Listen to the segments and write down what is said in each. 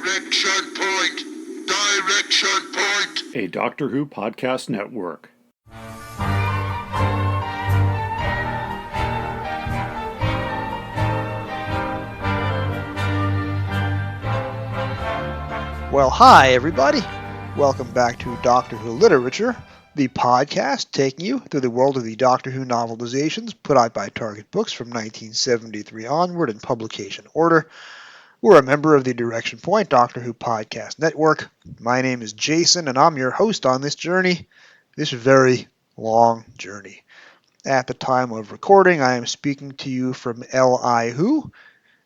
Direction point! Direction point! A Doctor Who podcast network. Well, hi everybody. Welcome back to Doctor Who Literature, the podcast taking you through the world of the Doctor Who novelizations put out by Target Books from 1973 onward in publication order. We're a member of the Direction Point Doctor Who Podcast Network. My name is Jason, and I'm your host on this journey, this very long journey. At the time of recording, I am speaking to you from L.I. Who.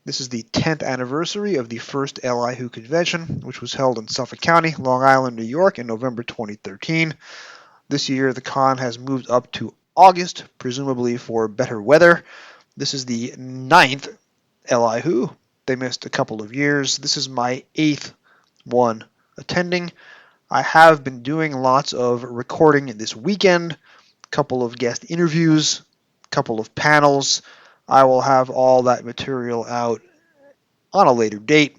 This is the 10th anniversary of the first L.I. Who convention, which was held in Suffolk County, Long Island, New York in November 2013. This year, the con has moved up to August, presumably for better weather. This is the 9th L.I. Who. They missed a couple of years. This is my 8th one attending. I have been doing lots of recording this weekend, a couple of guest interviews, a couple of panels. I will have all that material out on a later date,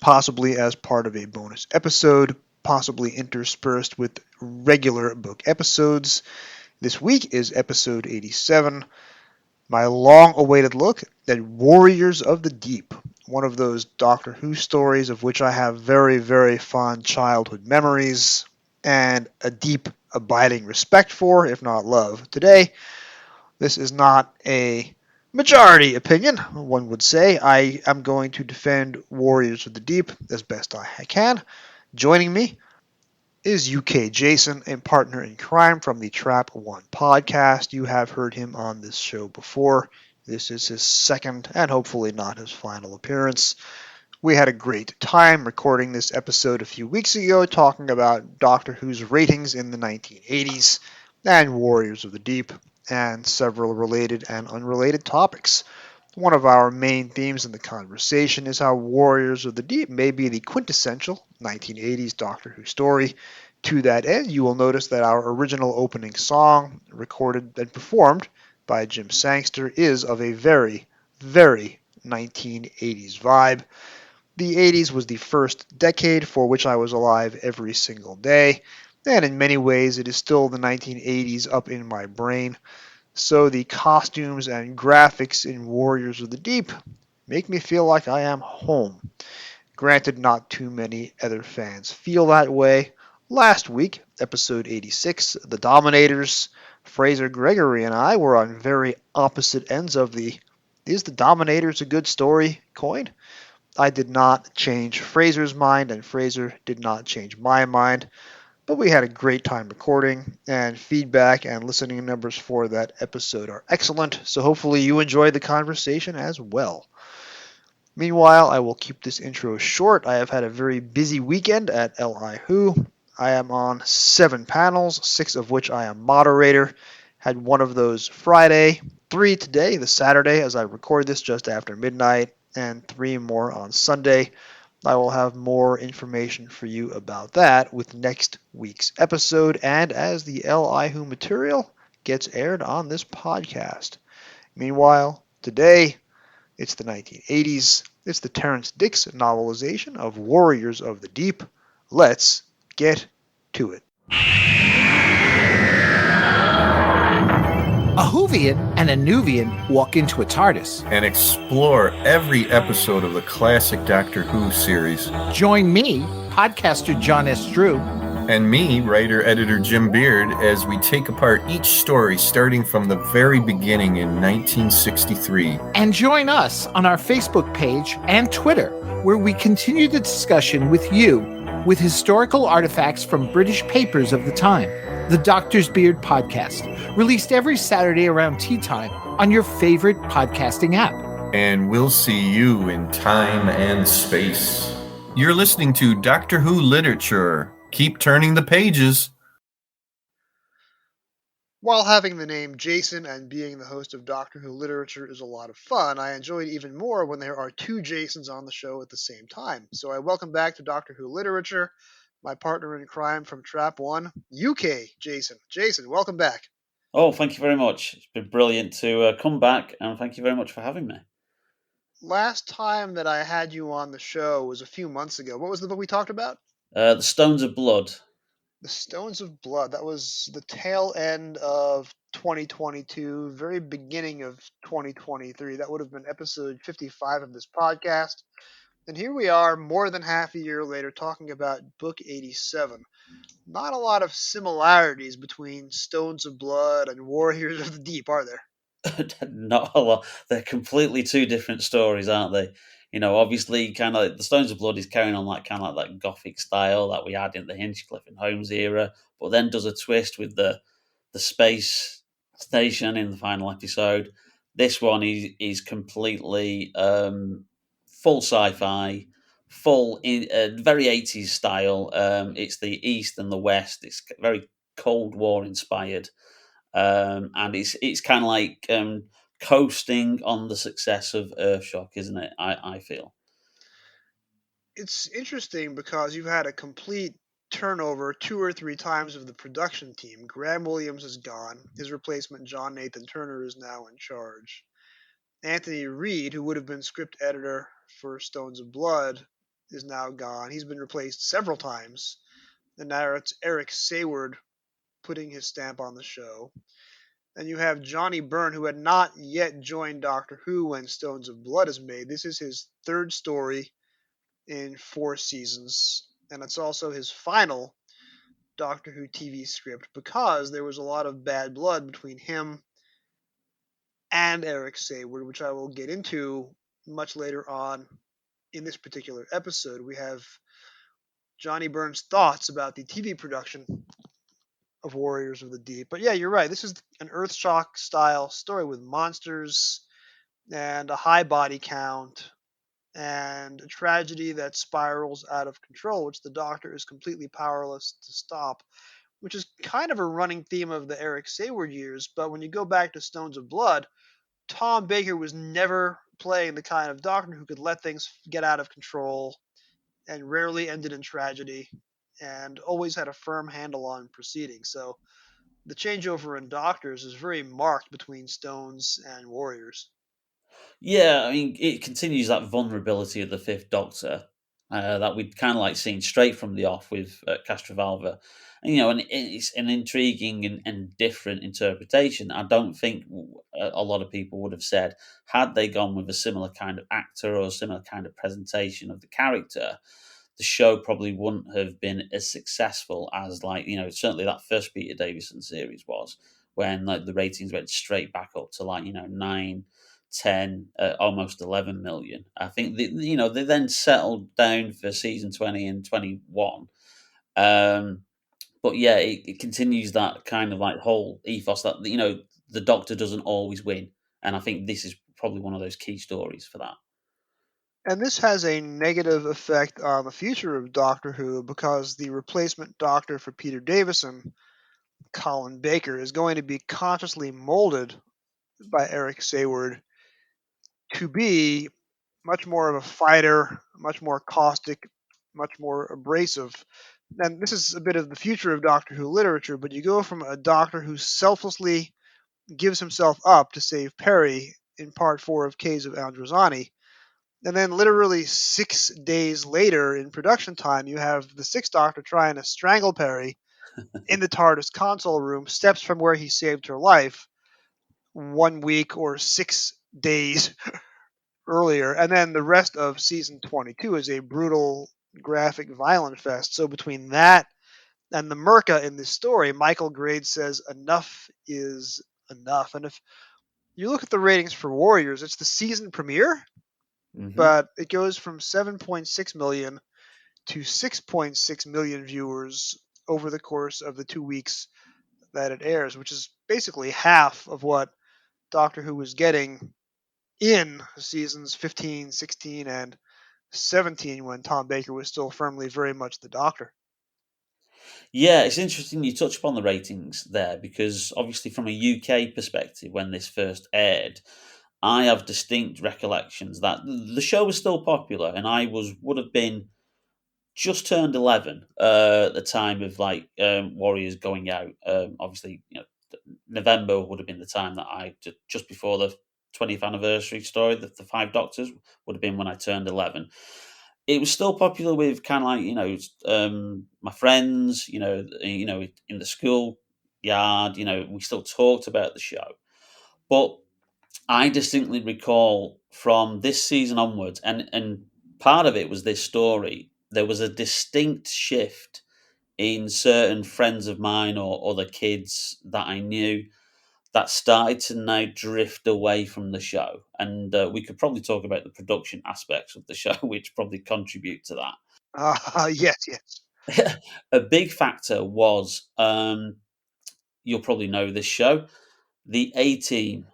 possibly as part of a bonus episode, possibly interspersed with regular book episodes. This week is episode 87. My long-awaited look at Warriors of the Deep, one of those Doctor Who stories of which I have very, very fond childhood memories and a deep, abiding respect for, if not love. Today, this is not a majority opinion, one would say. I am going to defend Warriors of the Deep as best I can. Joining me is UK Jason, a partner in crime from the Trap One podcast. You have heard him on this show before. This is his second and hopefully not his final appearance. We had a great time recording this episode a few weeks ago, talking about Doctor Who's ratings in the 1980s and Warriors of the Deep and several related and unrelated topics. One of our main themes in the conversation is how Warriors of the Deep may be the quintessential 1980s Doctor Who story. To that end, you will notice that our original opening song, recorded and performed by Jim Sangster, is of a very, very 1980s vibe. The 80s was the first decade for which I was alive every single day, and in many ways it is still the 1980s up in my brain. So the costumes and graphics in Warriors of the Deep make me feel like I am home. Granted, not too many other fans feel that way. Last week, episode 86, The Dominators, Fraser Gregory and I were on very opposite ends of the "is The Dominators a good story" coin. I did not change Fraser's mind, and Fraser did not change my mind. But we had a great time recording, and feedback and listening numbers for that episode are excellent, so hopefully you enjoyed the conversation as well. Meanwhile, I will keep this intro short. I have had a very busy weekend at L.I. Who. I am on 7 panels, 6 of which I am moderator. Had one of those Friday, 3 today, the Saturday, as I record this just after midnight, and 3 more on Sunday. I will have more information for you about that with next week's episode and as the L.I. Who material gets aired on this podcast. Meanwhile, today, it's the 1980s. It's the Terrance Dicks novelization of Warriors of the Deep. Let's get to it. A Whovian and a Nuvian walk into a TARDIS. And explore every episode of the classic Doctor Who series. Join me, podcaster John S. Drew, and me, writer-editor Jim Beard, as we take apart each story starting from the very beginning in 1963. And join us on our Facebook page and Twitter, where we continue the discussion with you with historical artifacts from British papers of the time. The Doctor's Beard podcast, released every Saturday around tea time on your favorite podcasting app. And we'll see you in time and space. You're listening to Doctor Who Literature. Keep turning the pages. While having the name Jason and being the host of Doctor Who Literature is a lot of fun, I enjoy it even more when there are 2 Jasons on the show at the same time. So I welcome back to Doctor Who Literature my partner in crime from Trap One, UK Jason. Jason, welcome back. Oh, thank you very much. It's been brilliant to come back, and thank you very much for having me. last time that I had you on the show was a few months ago. What was the book we talked about? The Stones of Blood. The Stones of Blood. That was the tail end of 2022, very beginning of 2023. That would have been episode 55 of this podcast. And here we are, more than half a year later, talking about book 87. Not a lot of similarities between Stones of Blood and Warriors of the Deep, are there? Not a lot. They're completely two different stories, aren't they? Obviously, kind of like the Stones of Blood is carrying on like kind of like that gothic style that we had in the Hinchcliffe and Holmes era, but then does a twist with the space station in the final episode. This one is completely full sci-fi, full in very 80s style. It's the East and the West. It's very Cold War inspired. And it's kind of like coasting on the success of Earthshock, isn't it? I feel. It's interesting because you've had a complete turnover two or three times of the production team. Graham Williams is gone. His replacement, John Nathan Turner, is now in charge. Anthony Reed, who would have been script editor for Stones of Blood, is now gone. He's been replaced several times. And now it's Eric Sayward putting his stamp on the show. And you have Johnny Byrne, who had not yet joined Doctor Who when Stones of Blood is made. This is his third story in 4 seasons, and it's also his final Doctor Who TV script because there was a lot of bad blood between him and Eric Sayward, which I will get into much later on in this particular episode. We have Johnny Byrne's thoughts about the TV production of Warriors of the Deep. But yeah, you're right. This is an Earthshock style story with monsters and a high body count and a tragedy that spirals out of control, which the Doctor is completely powerless to stop, which is kind of a running theme of the Eric Sayward years. But when you go back to Stones of Blood, Tom Baker was never playing the kind of Doctor who could let things get out of control and rarely ended in tragedy and always had a firm handle on proceedings. So the changeover in Doctors is very marked between Stones and Warriors. Yeah, I mean, it continues that vulnerability of the Fifth Doctor that we'd kind of like seen straight from the off with Castrovalva. And it's an intriguing and different interpretation. I don't think a lot of people would have said, had they gone with a similar kind of actor or a similar kind of presentation of the character, the show probably wouldn't have been as successful as, certainly that first Peter Davison series was, when like the ratings went straight back up to 9, 10, almost 11 million. I think they then settled down for season 20 and 21. But yeah, it continues that kind of like whole ethos that the Doctor doesn't always win, and I think this is probably one of those key stories for that. And this has a negative effect on the future of Doctor Who because the replacement Doctor for Peter Davison, Colin Baker, is going to be consciously molded by Eric Sayward to be much more of a fighter, much more caustic, much more abrasive. And this is a bit of the future of Doctor Who literature, but you go from a Doctor who selflessly gives himself up to save Perry in part 4 of Caves of Androzani, and then literally 6 days later in production time, you have the Sixth Doctor trying to strangle Perry in the TARDIS console room, steps from where he saved her life 1 week or 6 days earlier. And then the rest of season 22 is a brutal, graphic, violent fest. So between that and the Merca in this story, Michael Grade says enough is enough. And if you look at the ratings for Warriors, it's the season premiere. Mm-hmm. But it goes from 7.6 million to 6.6 million viewers over the course of the 2 weeks that it airs, which is basically half of what Doctor Who was getting in seasons 15, 16, and 17 when Tom Baker was still firmly very much the Doctor. Yeah, it's interesting you touch upon the ratings there because obviously from a UK perspective, when this first aired, I have distinct recollections that the show was still popular, and I would have been just turned 11 at the time of Warriors going out. Obviously, November would have been the time that just before the 20th anniversary story, the Five Doctors, would have been when I turned 11. It was still popular with kind of like, my friends, in the school yard, we still talked about the show. But I distinctly recall from this season onwards, and part of it was this story, there was a distinct shift in certain friends of mine or other kids that I knew that started to now drift away from the show. And we could probably talk about the production aspects of the show, which probably contribute to that. Yes, yes. A big factor was, you'll probably know this show, the A Team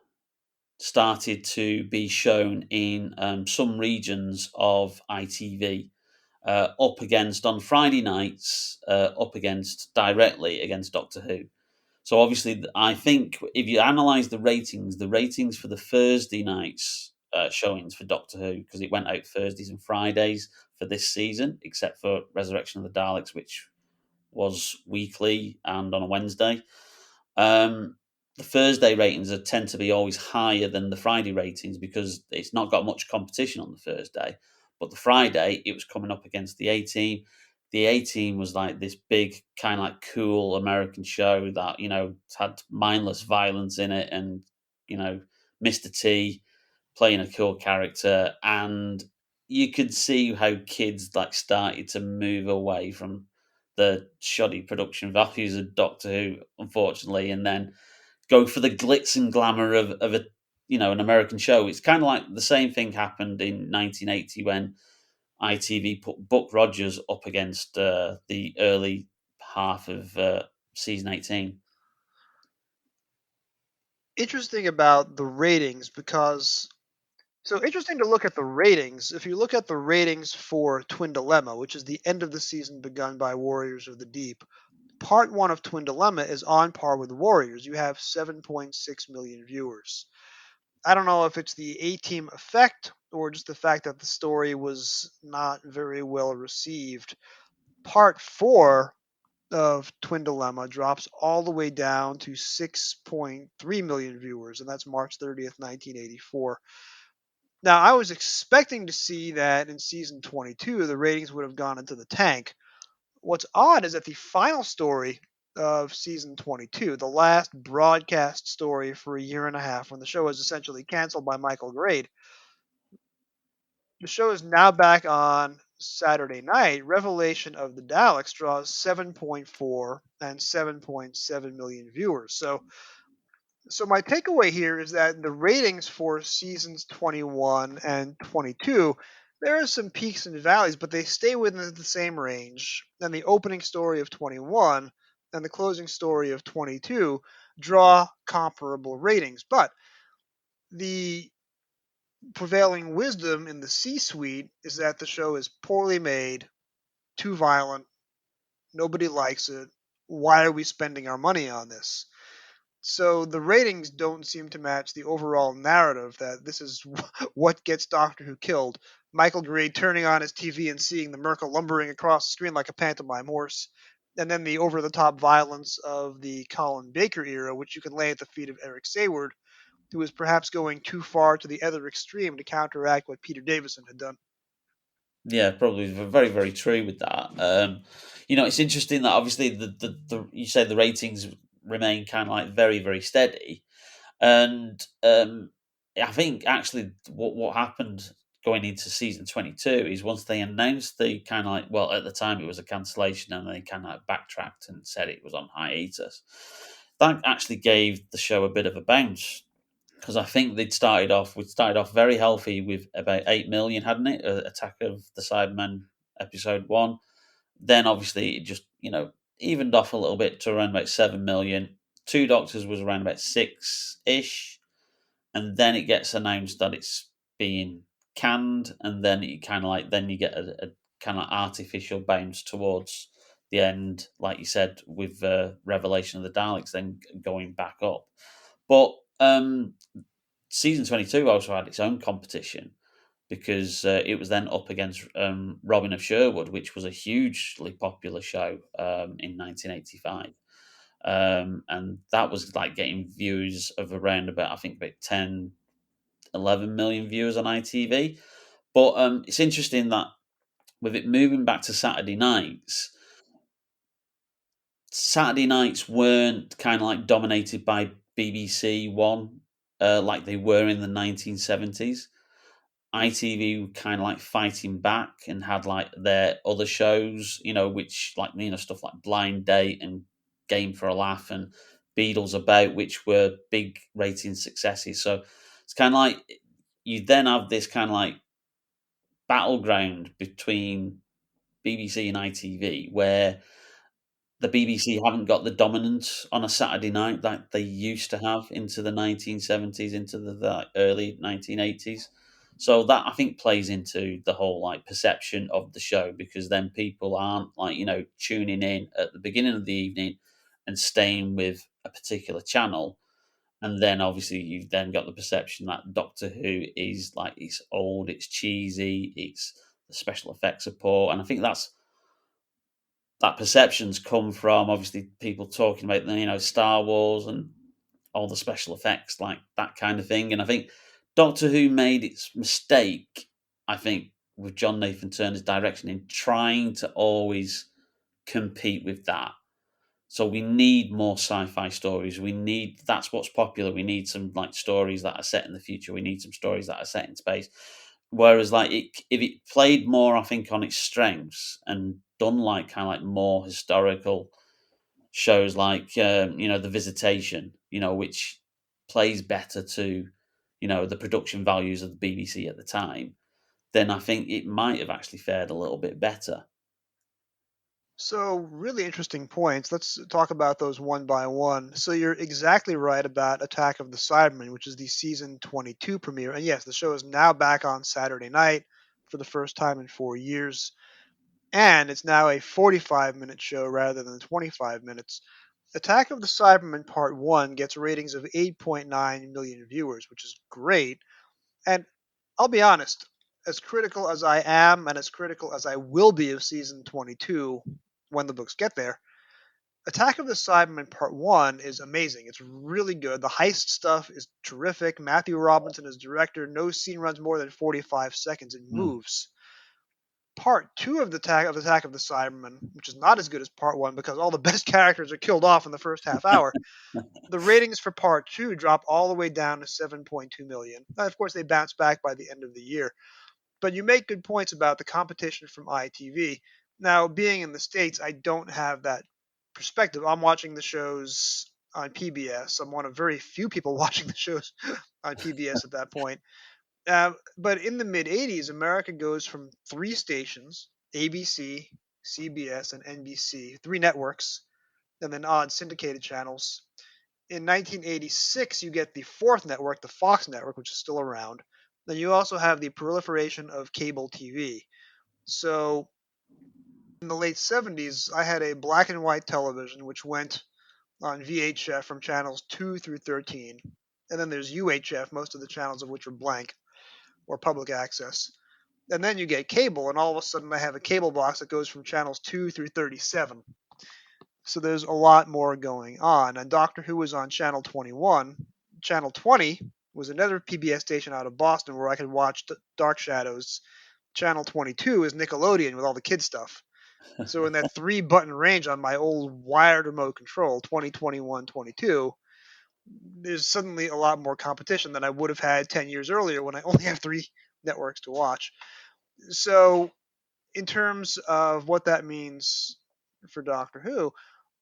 started to be shown in some regions of ITV, up against on Friday nights, up against directly against Doctor Who. So obviously, I think if you analyse the ratings for the Thursday nights showings for Doctor Who, because it went out Thursdays and Fridays for this season, except for Resurrection of the Daleks, which was weekly and on a Wednesday. The Thursday ratings tend to be always higher than the Friday ratings because it's not got much competition on the Thursday. But the Friday, it was coming up against the A Team. The A Team was like this big, kind of like cool American show that, had mindless violence in it and, Mr. T playing a cool character. And you could see how kids like started to move away from the shoddy production values of Doctor Who, unfortunately, and then go for the glitz and glamour of a an American show. It's kind of like the same thing happened in 1980 when ITV put Buck Rogers up against the early half of season 18. Interesting about the ratings because interesting to look at the ratings. If you look at the ratings for Twin Dilemma, which is the end of the season begun by Warriors of the Deep, part 1 of Twin Dilemma is on par with Warriors. You have 7.6 million viewers. I don't know if it's the A-Team effect or just the fact that the story was not very well received. Part 4 of Twin Dilemma drops all the way down to 6.3 million viewers, and that's March 30th, 1984. Now, I was expecting to see that in season 22, the ratings would have gone into the tank. What's odd is that the final story of season 22, the last broadcast story for a year and a half, when the show was essentially canceled by Michael Grade, the show is now back on Saturday night. Revelation of the Daleks draws 7.4 and 7.7 million viewers. So my takeaway here is that the ratings for seasons 21 and 22, there are some peaks and valleys, but they stay within the same range. And the opening story of 21 and the closing story of 22 draw comparable ratings. But the prevailing wisdom in the C-suite is that the show is poorly made, too violent, nobody likes it. Why are we spending our money on this? So the ratings don't seem to match the overall narrative that this is what gets Doctor Who killed. Michael Grade turning on his TV and seeing the Merkel lumbering across the screen like a pantomime horse. And then the over-the-top violence of the Colin Baker era, which you can lay at the feet of Eric Sayward, who was perhaps going too far to the other extreme to counteract what Peter Davison had done. Yeah, probably very, very true with that. It's interesting that obviously the you say the ratings remain kind of like very, very steady, and I think actually what happened going into season 22 is once they announced the kind of like, well, at the time it was a cancellation and they kind of backtracked and said it was on hiatus. That actually gave the show a bit of a bounce because I think we'd started off very healthy with about 8 million, hadn't it? Attack of the Cybermen episode 1. Then obviously it just, evened off a little bit to around about 7 million. Two Doctors was around about 6-ish. And then it gets announced that it's being canned. And then you kind of like, then you get a kind of artificial bounce towards the end, like you said, with Revelation of the Daleks, then going back up. But season 22 also had its own competition because it was then up against Robin of Sherwood, which was a hugely popular show in 1985. And that was like getting views of around about, I think, about 10 11 million viewers on ITV. But it's interesting that with it moving back to Saturday nights weren't kind of like dominated by BBC One like they were in the 1970s. ITV were kind of like fighting back and had like their other shows, which like stuff like Blind Date and Game for a Laugh and Beatles About, which were big rating successes. So it's kind of like you then have this kind of like battleground between BBC and ITV where the BBC haven't got the dominance on a Saturday night that they used to have into the 1970s, into the early 1980s. So that I think plays into the whole like perception of the show, because then people aren't like tuning in at the beginning of the evening and staying with a particular channel. And then obviously you've then got the perception that Doctor Who is like it's old, it's cheesy, it's the special effects are poor, and I think that perceptions come from obviously people talking about Star Wars and all the special effects, like that kind of thing. And I think Doctor Who made its mistake, I think, with John Nathan Turner's direction in trying to always compete with that. So we need more sci-fi stories. That's what's popular. We need some like stories that are set in the future. We need some stories that are set in space. Whereas like if it played more, I think, on its strengths and done like kind of like more historical shows like The Visitation, which plays better to the production values of the BBC at the time, then I think it might have actually fared a little bit better. So, really interesting points. Let's talk about those one by one. So, you're exactly right about Attack of the Cybermen, which is the season 22 premiere. And yes, the show is now back on Saturday night for the first time in 4 years. And it's now a 45-minute show rather than 25 minutes. Attack of the Cybermen Part 1 gets ratings of 8.9 million viewers, which is great. And I'll be honest, as critical as I am and as critical as I will be of season 22 when the books get there, Attack of the Cybermen Part 1 is amazing. It's really good. The heist stuff is terrific. Matthew Robinson is director. No scene runs more than 45 seconds. It moves. Part 2 of Attack of the Cybermen, which is not as good as Part 1 because all the best characters are killed off in the first half hour, the ratings for Part 2 drop all the way down to 7.2 million. Now, of course, they bounce back by the end of the year. But you make good points about the competition from ITV. Now, being in the States, I don't have that perspective. I'm watching the shows on PBS. I'm one of very few people watching the shows on PBS at that point. But in the mid 80s, America goes from 3 stations, ABC, CBS, and NBC, 3 networks, and then odd syndicated channels. In 1986, you get the 4th network, the Fox network, which is still around. Then you also have the proliferation of cable TV. So in the late 70s, I had a black and white television which went on VHF from channels 2 through 13. And then there's UHF, most of the channels of which are blank or public access. And then you get cable, and all of a sudden I have a cable box that goes from channels 2 through 37. So there's a lot more going on. And Doctor Who was on channel 21. Channel 20 was another PBS station out of Boston where I could watch Dark Shadows. Channel 22 is Nickelodeon with all the kid stuff. So in that 3-button range on my old wired remote control, 20, 21, 22, there's suddenly a lot more competition than I would have had 10 years earlier when I only have 3 networks to watch. So in terms of what that means for Doctor Who,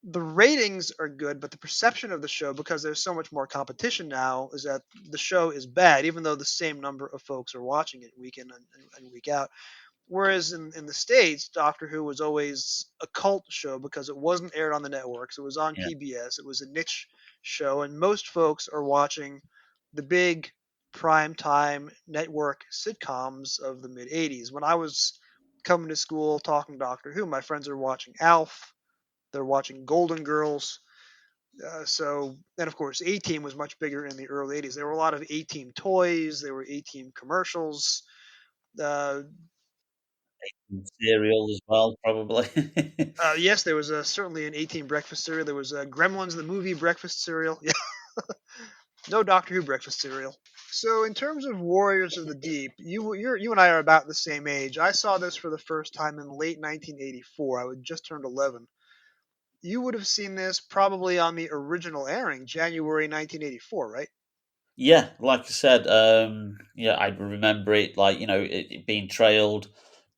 the ratings are good, but the perception of the show, because there's so much more competition now, is that the show is bad, even though the same number of folks are watching it week in and week out. Whereas in the States, Doctor Who was always a cult show because it wasn't aired on the networks. It was on PBS. It was a niche show, and most folks are watching the big primetime network sitcoms of the mid-'80s. When I was coming to school talking Doctor Who, my friends are watching Alf. They're watching Golden Girls. And of course, A-Team was much bigger in the early 80s. There were a lot of A-Team toys. There were A-Team commercials. Cereal as well, probably. Yes, there was certainly an A-Team breakfast cereal. There was Gremlins, the movie breakfast cereal. Yeah. No Doctor Who breakfast cereal. So, in terms of Warriors of the Deep, you and I are about the same age. I saw this for the first time in late 1984. I would just turned 11. You would have seen this probably on the original airing, January 1984, right? Yeah, like I said, yeah, I remember it like it being trailed.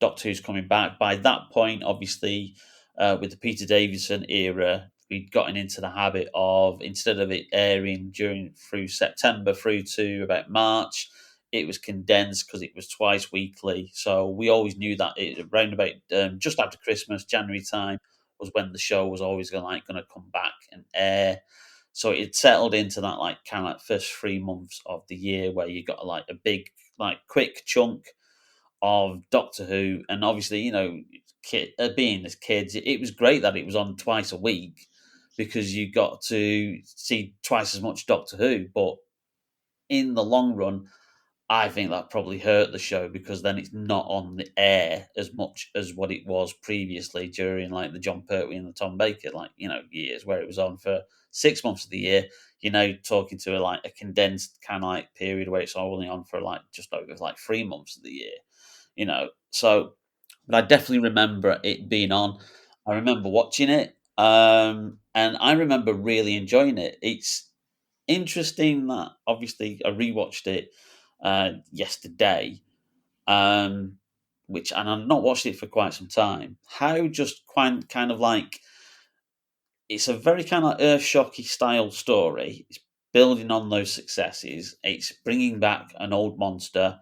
Doctor Who's coming back. By that point, obviously, with the Peter Davison era, we'd gotten into the habit of instead of it airing during through September through to about March, it was condensed because it was twice weekly. So we always knew that it around about just after Christmas, January time was when the show was always going to come back and air. So it settled into that like kind of like first 3 months of the year where you got like a big like quick chunk of Doctor Who, and obviously being as kids, it was great that it was on twice a week because you got to see twice as much Doctor Who. But in the long run, I think that probably hurt the show because then it's not on the air as much as what it was previously during like the John Pertwee and the Tom Baker years where it was on for 6 months of the year. Talking to like a condensed kind of like period where it's only on for like just over like 3 months of the year. So but I definitely remember it being on. I remember watching it, and I remember really enjoying it. It's interesting that obviously I rewatched it yesterday, um, which and I've not watched it for quite some time. How just quite kind of like it's a very kind of earth shocky style story. It's building on those successes. It's bringing back an old monster.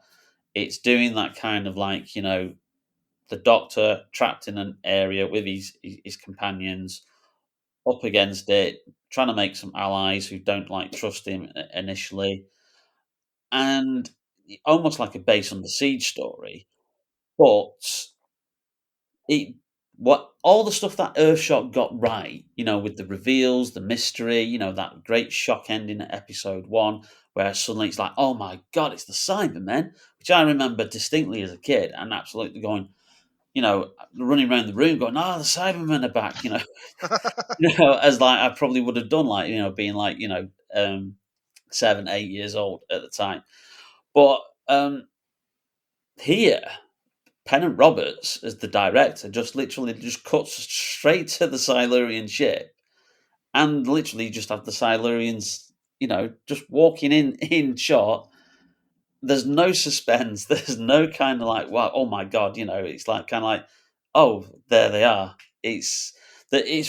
It's doing that kind of like the Doctor trapped in an area with his companions up against it, trying to make some allies who don't like trust him initially, and almost like a base under siege story. But it what all the stuff that Earthshock got right, with the reveals, the mystery, that great shock ending at episode 1, where suddenly it's like, oh my god, it's the Cybermen, which I remember distinctly as a kid, and absolutely going, running around the room going, "Oh, the Cybermen are back," as like I probably would have done, like being like 7, 8 years old at the time. But here, Pennant Roberts, as the director, just literally just cuts straight to the Silurian ship and literally just have the Silurians, just walking in shot. There's no suspense. There's no kind of like, wow, oh my god, it's like kind of like, oh, there they are. It's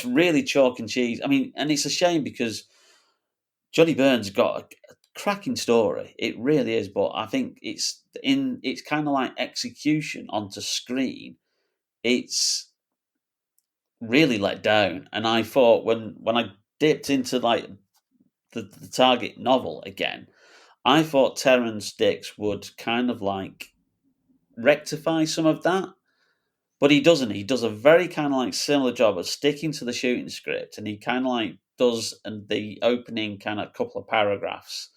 really chalk and cheese. I mean, and it's a shame because Johnny Burns got a cracking story. It really is, but I think it's kind of like execution onto screen. It's really let down, and I thought when I dipped into like the Target novel again, I thought Terrance Dicks would kind of like rectify some of that, but he doesn't. He does a very kind of like similar job of sticking to the shooting script, and he kind of like does the opening kind of couple of paragraphs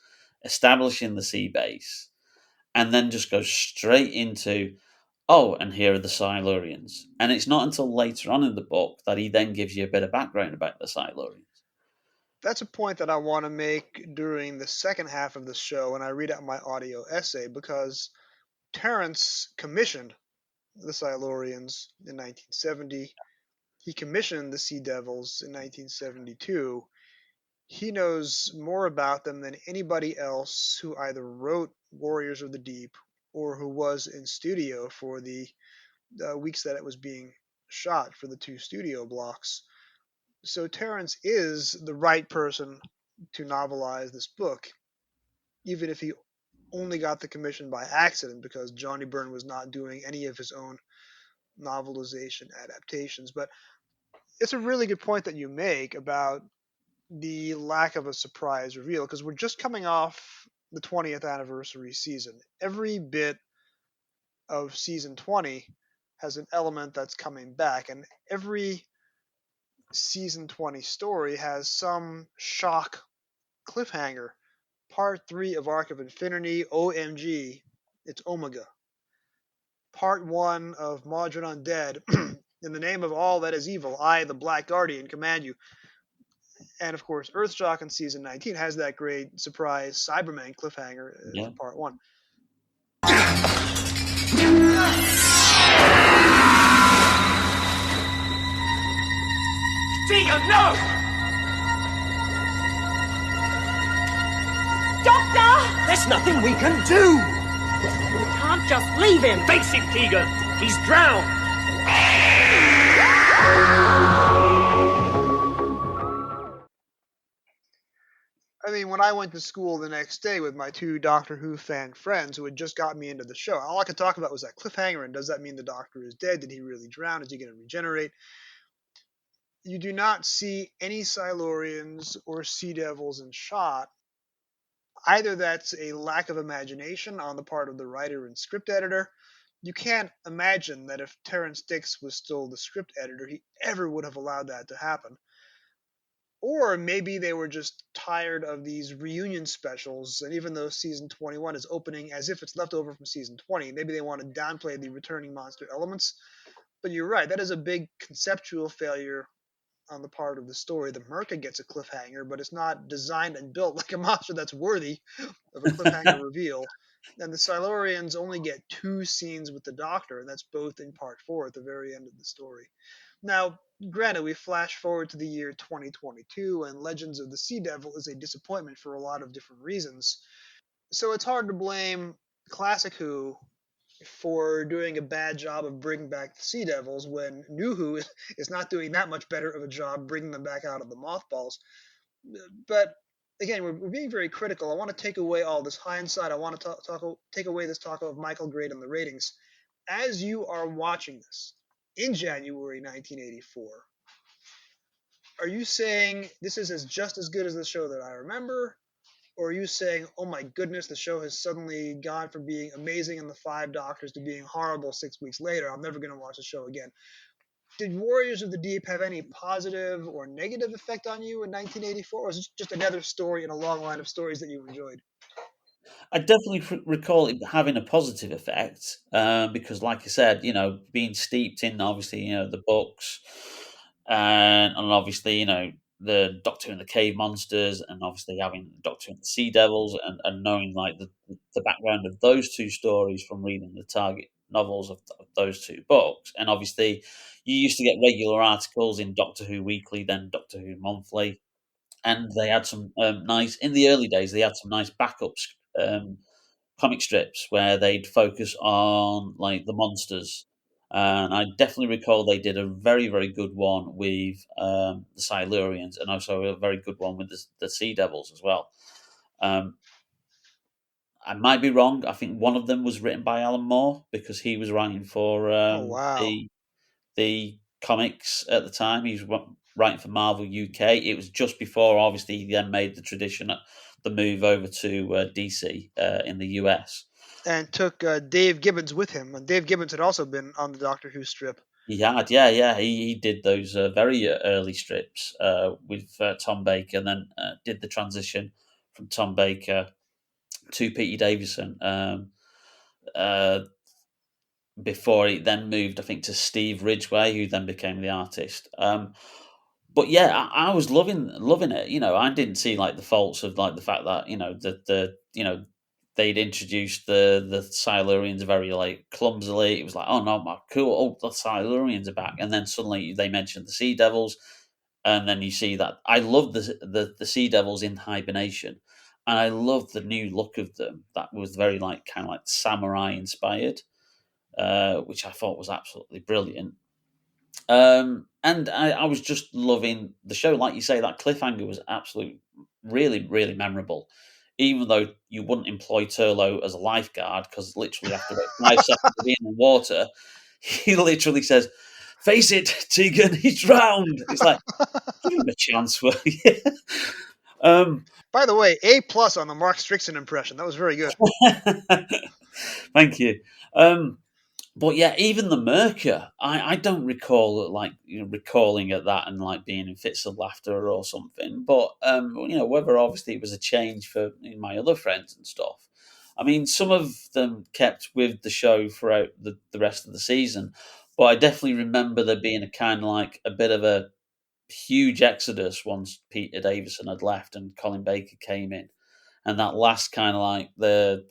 establishing the sea base, and then just goes straight into, oh, and here are the Silurians. And it's not until later on in the book that he then gives you a bit of background about the Silurians. That's a point that I want to make during the second half of the show when I read out my audio essay, because Terrence commissioned the Silurians in 1970. He commissioned the Sea Devils in 1972. He knows more about them than anybody else who either wrote Warriors of the Deep or who was in studio for the weeks that it was being shot for the 2 studio blocks. So Terrence is the right person to novelize this book, even if he only got the commission by accident because Johnny Byrne was not doing any of his own novelization adaptations. But it's a really good point that you make about the lack of a surprise reveal, because we're just coming off the 20th anniversary season. Every bit of season 20 has an element that's coming back, and every season 20 story has some shock cliffhanger. Part 3 of Arc of Infinity, OMG, it's Omega. Part 1 of Modern Undead, in the name of all that is evil, I, the Black Guardian, command you. And of course, Earthshock in season 19 has that great surprise Cyberman cliffhanger Yeah. for part 1. Tegan, no! Doctor! There's nothing we can do! We can't just leave him! Face it, Tegan! He's drowned! I mean, when I went to school the next day with my 2 Doctor Who fan friends who had just got me into the show, all I could talk about was that cliffhanger, and does that mean the Doctor is dead? Did he really drown? Is he going to regenerate? You do not see any Silurians or Sea Devils in shot. Either that's a lack of imagination on the part of the writer and script editor. You can't imagine that if Terrence Dix was still the script editor, he ever would have allowed that to happen. Or maybe they were just tired of these reunion specials, and even though season 21 is opening as if it's left over from season 20, maybe they want to downplay the returning monster elements. But you're right, that is a big conceptual failure on the part of the story. The Merca gets a cliffhanger, but it's not designed and built like a monster that's worthy of a cliffhanger reveal. And the Silurians only get 2 scenes with the Doctor, and that's both in part 4 at the very end of the story. Now, granted, we flash forward to the year 2022, and Legends of the Sea Devil is a disappointment for a lot of different reasons. So it's hard to blame Classic Who for doing a bad job of bringing back the Sea Devils when New Who is not doing that much better of a job bringing them back out of the mothballs. But again, we're being very critical. I want to take away all this hindsight. I want to take away this talk of Michael Grade and the ratings. As you are watching this in January 1984, are you saying this is just as good as the show that I remember? Or are you saying, oh my goodness, the show has suddenly gone from being amazing in the 5 Doctors to being horrible 6 weeks later? I'm never going to watch the show again. Did Warriors of the Deep have any positive or negative effect on you in 1984? Or was it just another story in a long line of stories that you enjoyed? I definitely recall it having a positive effect because, like I said, being steeped in obviously the books and obviously the Doctor and the Cave Monsters and obviously having Doctor and the Sea Devils and knowing like the background of those 2 stories from reading the target novels of those 2 books, and obviously you used to get regular articles in Doctor Who Weekly, then Doctor Who Monthly, and they had some nice in the early days. They had some nice backups. Comic strips where they'd focus on like the monsters, and I definitely recall they did a very very good one with the Silurians, and also a very good one with the Sea Devils as well. I might be wrong. I think one of them was written by Alan Moore because he was writing for Oh, wow. the comics at the time. He was writing for Marvel UK. It was just before, obviously, he then made the tradition, the move over to DC in the US. And took Dave Gibbons with him. And Dave Gibbons had also been on the Doctor Who strip. He had, yeah. He did those very early strips with Tom Baker, and then did the transition from Tom Baker to Peter Davison. Before it then moved, I think, to Steve Ridgway, who then became the artist. But yeah, I was loving it. I didn't see like the faults of like the fact that they'd introduced the Silurians very like clumsily. It was like, oh no, cool, oh the Silurians are back, and then suddenly they mentioned the Sea Devils, and then you see that I love the Sea Devils in hibernation, and I love the new look of them. That was very like kind of like samurai inspired. Which I thought was absolutely brilliant. And I was just loving the show. Like you say, that cliffhanger was absolutely, really, really memorable. Even though you wouldn't employ Turlo as a lifeguard, because literally after about 5 seconds of being in the water, he literally says, "Face it, Tegan, he's drowned." It's like, give him a chance, will you? By the way, A+ on the Mark Strickson impression. That was very good. Thank you. But yeah, even the Merca, I don't recall like recalling at that and like being in fits of laughter or something. But whether obviously it was a change for my other friends and stuff. I mean, some of them kept with the show throughout the rest of the season, but I definitely remember there being a kind of like a bit of a huge exodus once Peter Davison had left and Colin Baker came in, and that last kind of like the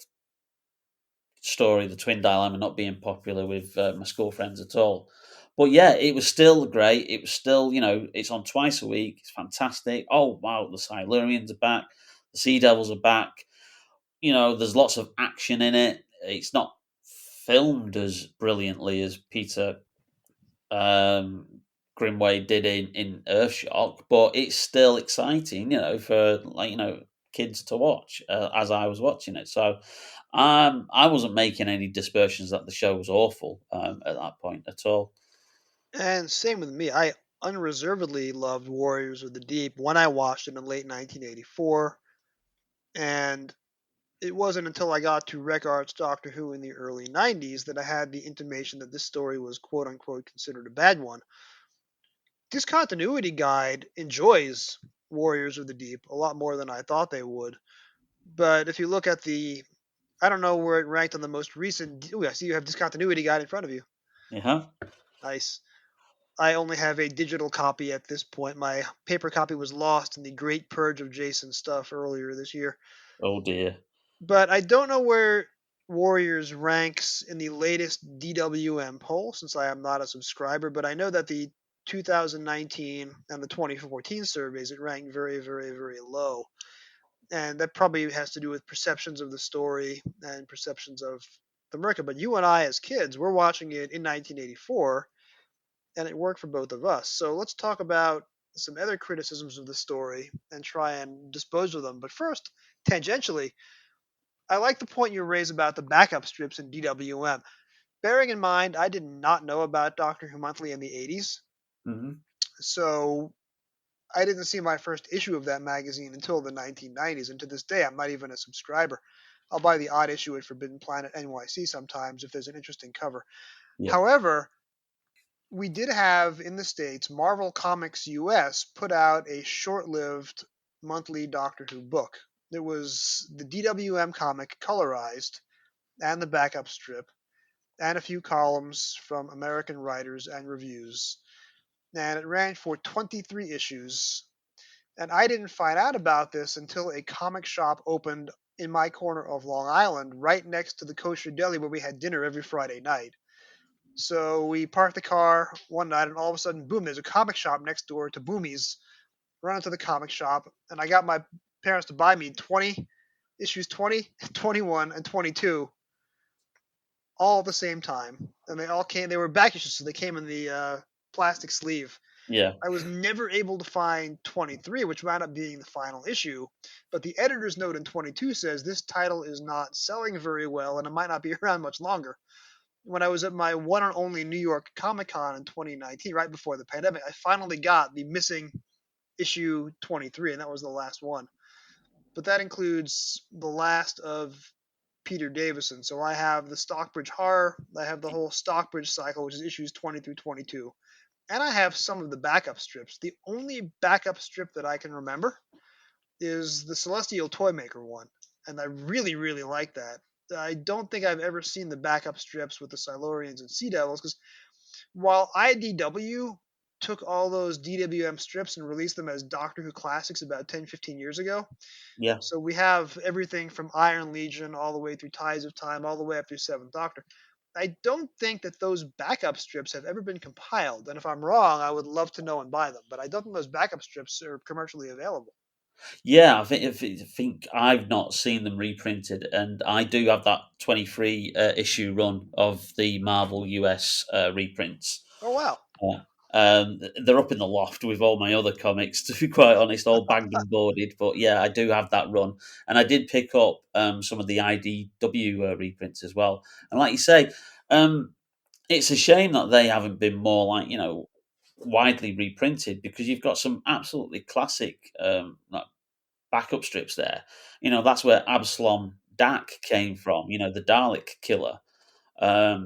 story, the twin dilemma not being popular with my school friends at all. But yeah, it was still great. It was still, it's on twice a week. It's fantastic. Oh wow, the Silurians are back. The Sea Devils are back. There's lots of action in it. It's not filmed as brilliantly as Peter Grimway did in Earthshock, but it's still exciting, for kids to watch as I was watching it. So I wasn't making any dispersions that the show was awful at that point at all. And same with me. I unreservedly loved Warriors of the Deep when I watched it in late 1984. And it wasn't until I got to Rec Arts Doctor Who in the early 90s that I had the intimation that this story was quote unquote considered a bad one. Discontinuity Guide enjoys Warriors of the Deep a lot more than I thought they would. But if you look at I don't know where it ranked on the most recent. Oh, I see you have Discontinuity Guide in front of you. Yeah. Nice. I only have a digital copy at this point. My paper copy was lost in the great purge of Jason stuff earlier this year. Oh dear. But I don't know where Warriors ranks in the latest DWM poll since I am not a subscriber, but I know that the 2019 and the 2014 surveys, it ranked very, very, very low. And that probably has to do with perceptions of the story and perceptions of the America. But you and I, as kids, we're watching it in 1984, and it worked for both of us. So let's talk about some other criticisms of the story and try and dispose of them. But first, tangentially, I like the point you raised about the backup strips in DWM. Bearing in mind, I did not know about Doctor Who Monthly in the 80s. Mm-hmm. So I didn't see my first issue of that magazine until the 1990s. And to this day, I'm not even a subscriber. I'll buy the odd issue at Forbidden Planet NYC sometimes if there's an interesting cover. Yeah. However, we did have in the States, Marvel Comics US put out a short-lived monthly Doctor Who book. It was the DWM comic colorized and the backup strip and a few columns from American writers and reviews. And it ran for 23 issues. And I didn't find out about this until a comic shop opened in my corner of Long Island, right next to the kosher deli where we had dinner every Friday night. So we parked the car one night, and all of a sudden, boom, there's a comic shop next door to Boomy's. Run into the comic shop, and I got my parents to buy me 20 issues 20, 21, and 22 all at the same time. And they were back issues, so they came in the plastic sleeve. Yeah. I was never able to find 23, which wound up being the final issue. But the editor's note in 22 says this title is not selling very well, and it might not be around much longer. When I was at my one and only New York Comic Con in 2019, right before the pandemic, I finally got the missing issue 23, and that was the last one. But that includes the last of Peter Davison. So I have the Stockbridge Horror, I have the whole Stockbridge cycle, which is issues 20 through 22. And I have some of the backup strips. The only backup strip that I can remember is the Celestial Toymaker one. And I really, really like that. I don't think I've ever seen the backup strips with the Silurians and Sea Devils, because while IDW took all those DWM strips and released them as Doctor Who classics about 10, 15 years ago. Yeah. So we have everything from Iron Legion all the way through Ties of Time, all the way up through Seventh Doctor. I don't think that those backup strips have ever been compiled. And if I'm wrong, I would love to know and buy them. But I don't think those backup strips are commercially available. Yeah, I think I've not seen them reprinted, and I do have that 23 issue run of the Marvel US reprints. Oh, wow. They're up in the loft with all my other comics, to be quite honest, all bagged and boarded. But yeah, I do have that run, and I did pick up some of the IDW reprints as well. And like you say, it's a shame that they haven't been more widely reprinted, because you've got some absolutely classic backup strips there. That's where Absalom Dak came from. The Dalek killer.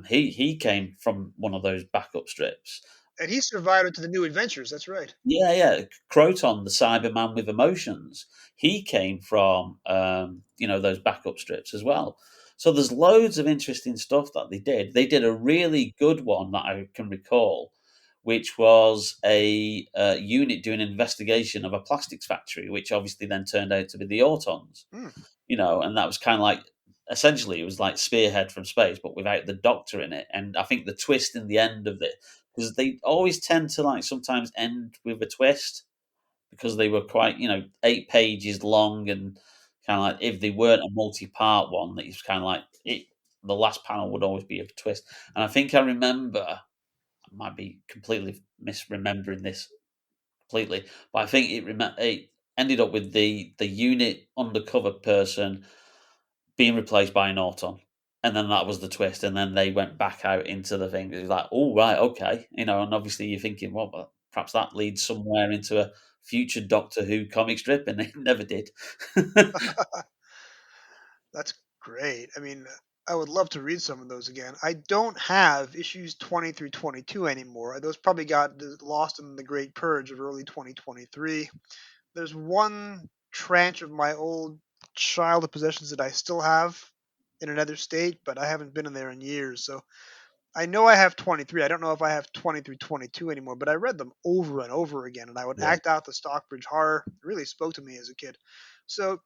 He came from one of those backup strips. And he survived into the New Adventures. That's right. Yeah. Croton, the Cyberman with emotions, he came from those backup strips as well. So there's loads of interesting stuff that they did. They did a really good one that I can recall, which was a unit doing an investigation of a plastics factory, which obviously then turned out to be the Autons. Hmm. And that was kind of like, essentially, it was like Spearhead from space, but without the Doctor in it. And I think the twist in the end of it, because they always tend to like sometimes end with a twist, because they were quite, 8 pages long, and kind of like, if they weren't a multi-part one, that it's kind of like the last panel would always be a twist. And I think I remember, I might be completely misremembering this completely, but I think it ended up with the unit undercover person being replaced by an Auton. And then that was the twist, and then they went back out into the thing. It was like, oh right, okay, and obviously you're thinking, well, perhaps that leads somewhere into a future Doctor Who comic strip, and it never did. That's great. I mean, I would love to read some of those again. I don't have issues 20 through 22 anymore. Those probably got lost in the great purge of early 2023. There's one tranche of my old childhood possessions that I still have in another state, but I haven't been in there in years. So I know I have 23. I don't know if I have 20 through 22 anymore, but I read them over and over again, and I would Yeah. act out the Stockbridge horror. It really spoke to me as a kid. So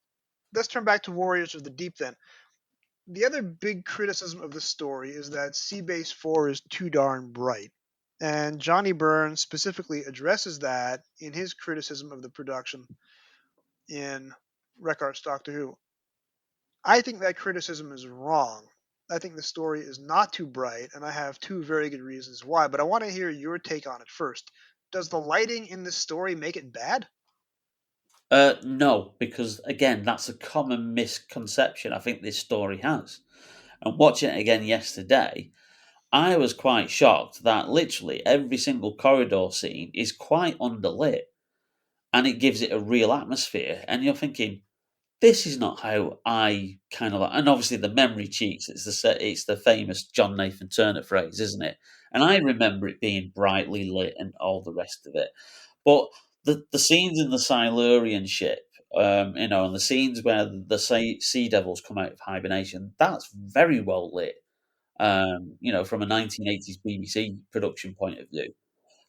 let's turn back to Warriors of the Deep then. The other big criticism of the story is that Seabase 4 is too darn bright. And Johnny Byrne specifically addresses that in his criticism of the production in Reckard's Doctor Who. I think that criticism is wrong. I think the story is not too bright, and I have two very good reasons why, but I want to hear your take on it first. Does the lighting in this story make it bad? No, because again, that's a common misconception I think this story has. And watching it again yesterday, I was quite shocked that literally every single corridor scene is quite underlit, and it gives it a real atmosphere. And you're thinking, this is not how I kind of like. And obviously, the memory cheats. It's the famous John Nathan Turner phrase, isn't it? And I remember it being brightly lit and all the rest of it. But the scenes in the Silurian ship, and the scenes where the sea devils come out of hibernation, that's very well lit. From a 1980s BBC production point of view.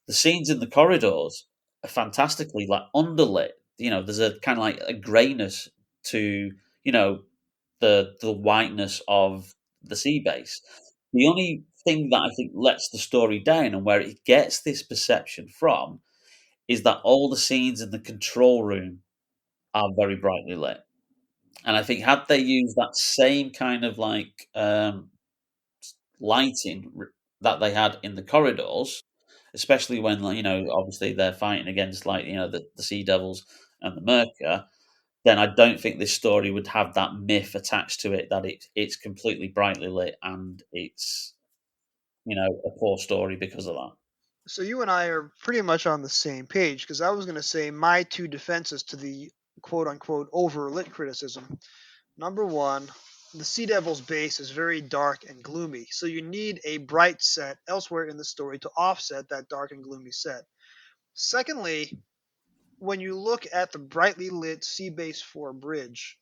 The scenes in the corridors are fantastically like underlit. There's a kind of like a grayness to the whiteness of the sea base. The only thing that I think lets the story down, and where it gets this perception from, is that all the scenes in the control room are very brightly lit. And I think had they used that same kind of like lighting that they had in the corridors, especially when like, obviously they're fighting against like the Sea Devils and the Merca, then I don't think this story would have that myth attached to it that it's completely brightly lit and it's a poor story because of that. So you and I are pretty much on the same page because I was going to say my two defenses to the quote unquote overlit criticism. Number one, the Sea Devil's base is very dark and gloomy, so you need a bright set elsewhere in the story to offset that dark and gloomy set. Secondly, when you look at the brightly lit Sea Base 4 bridge,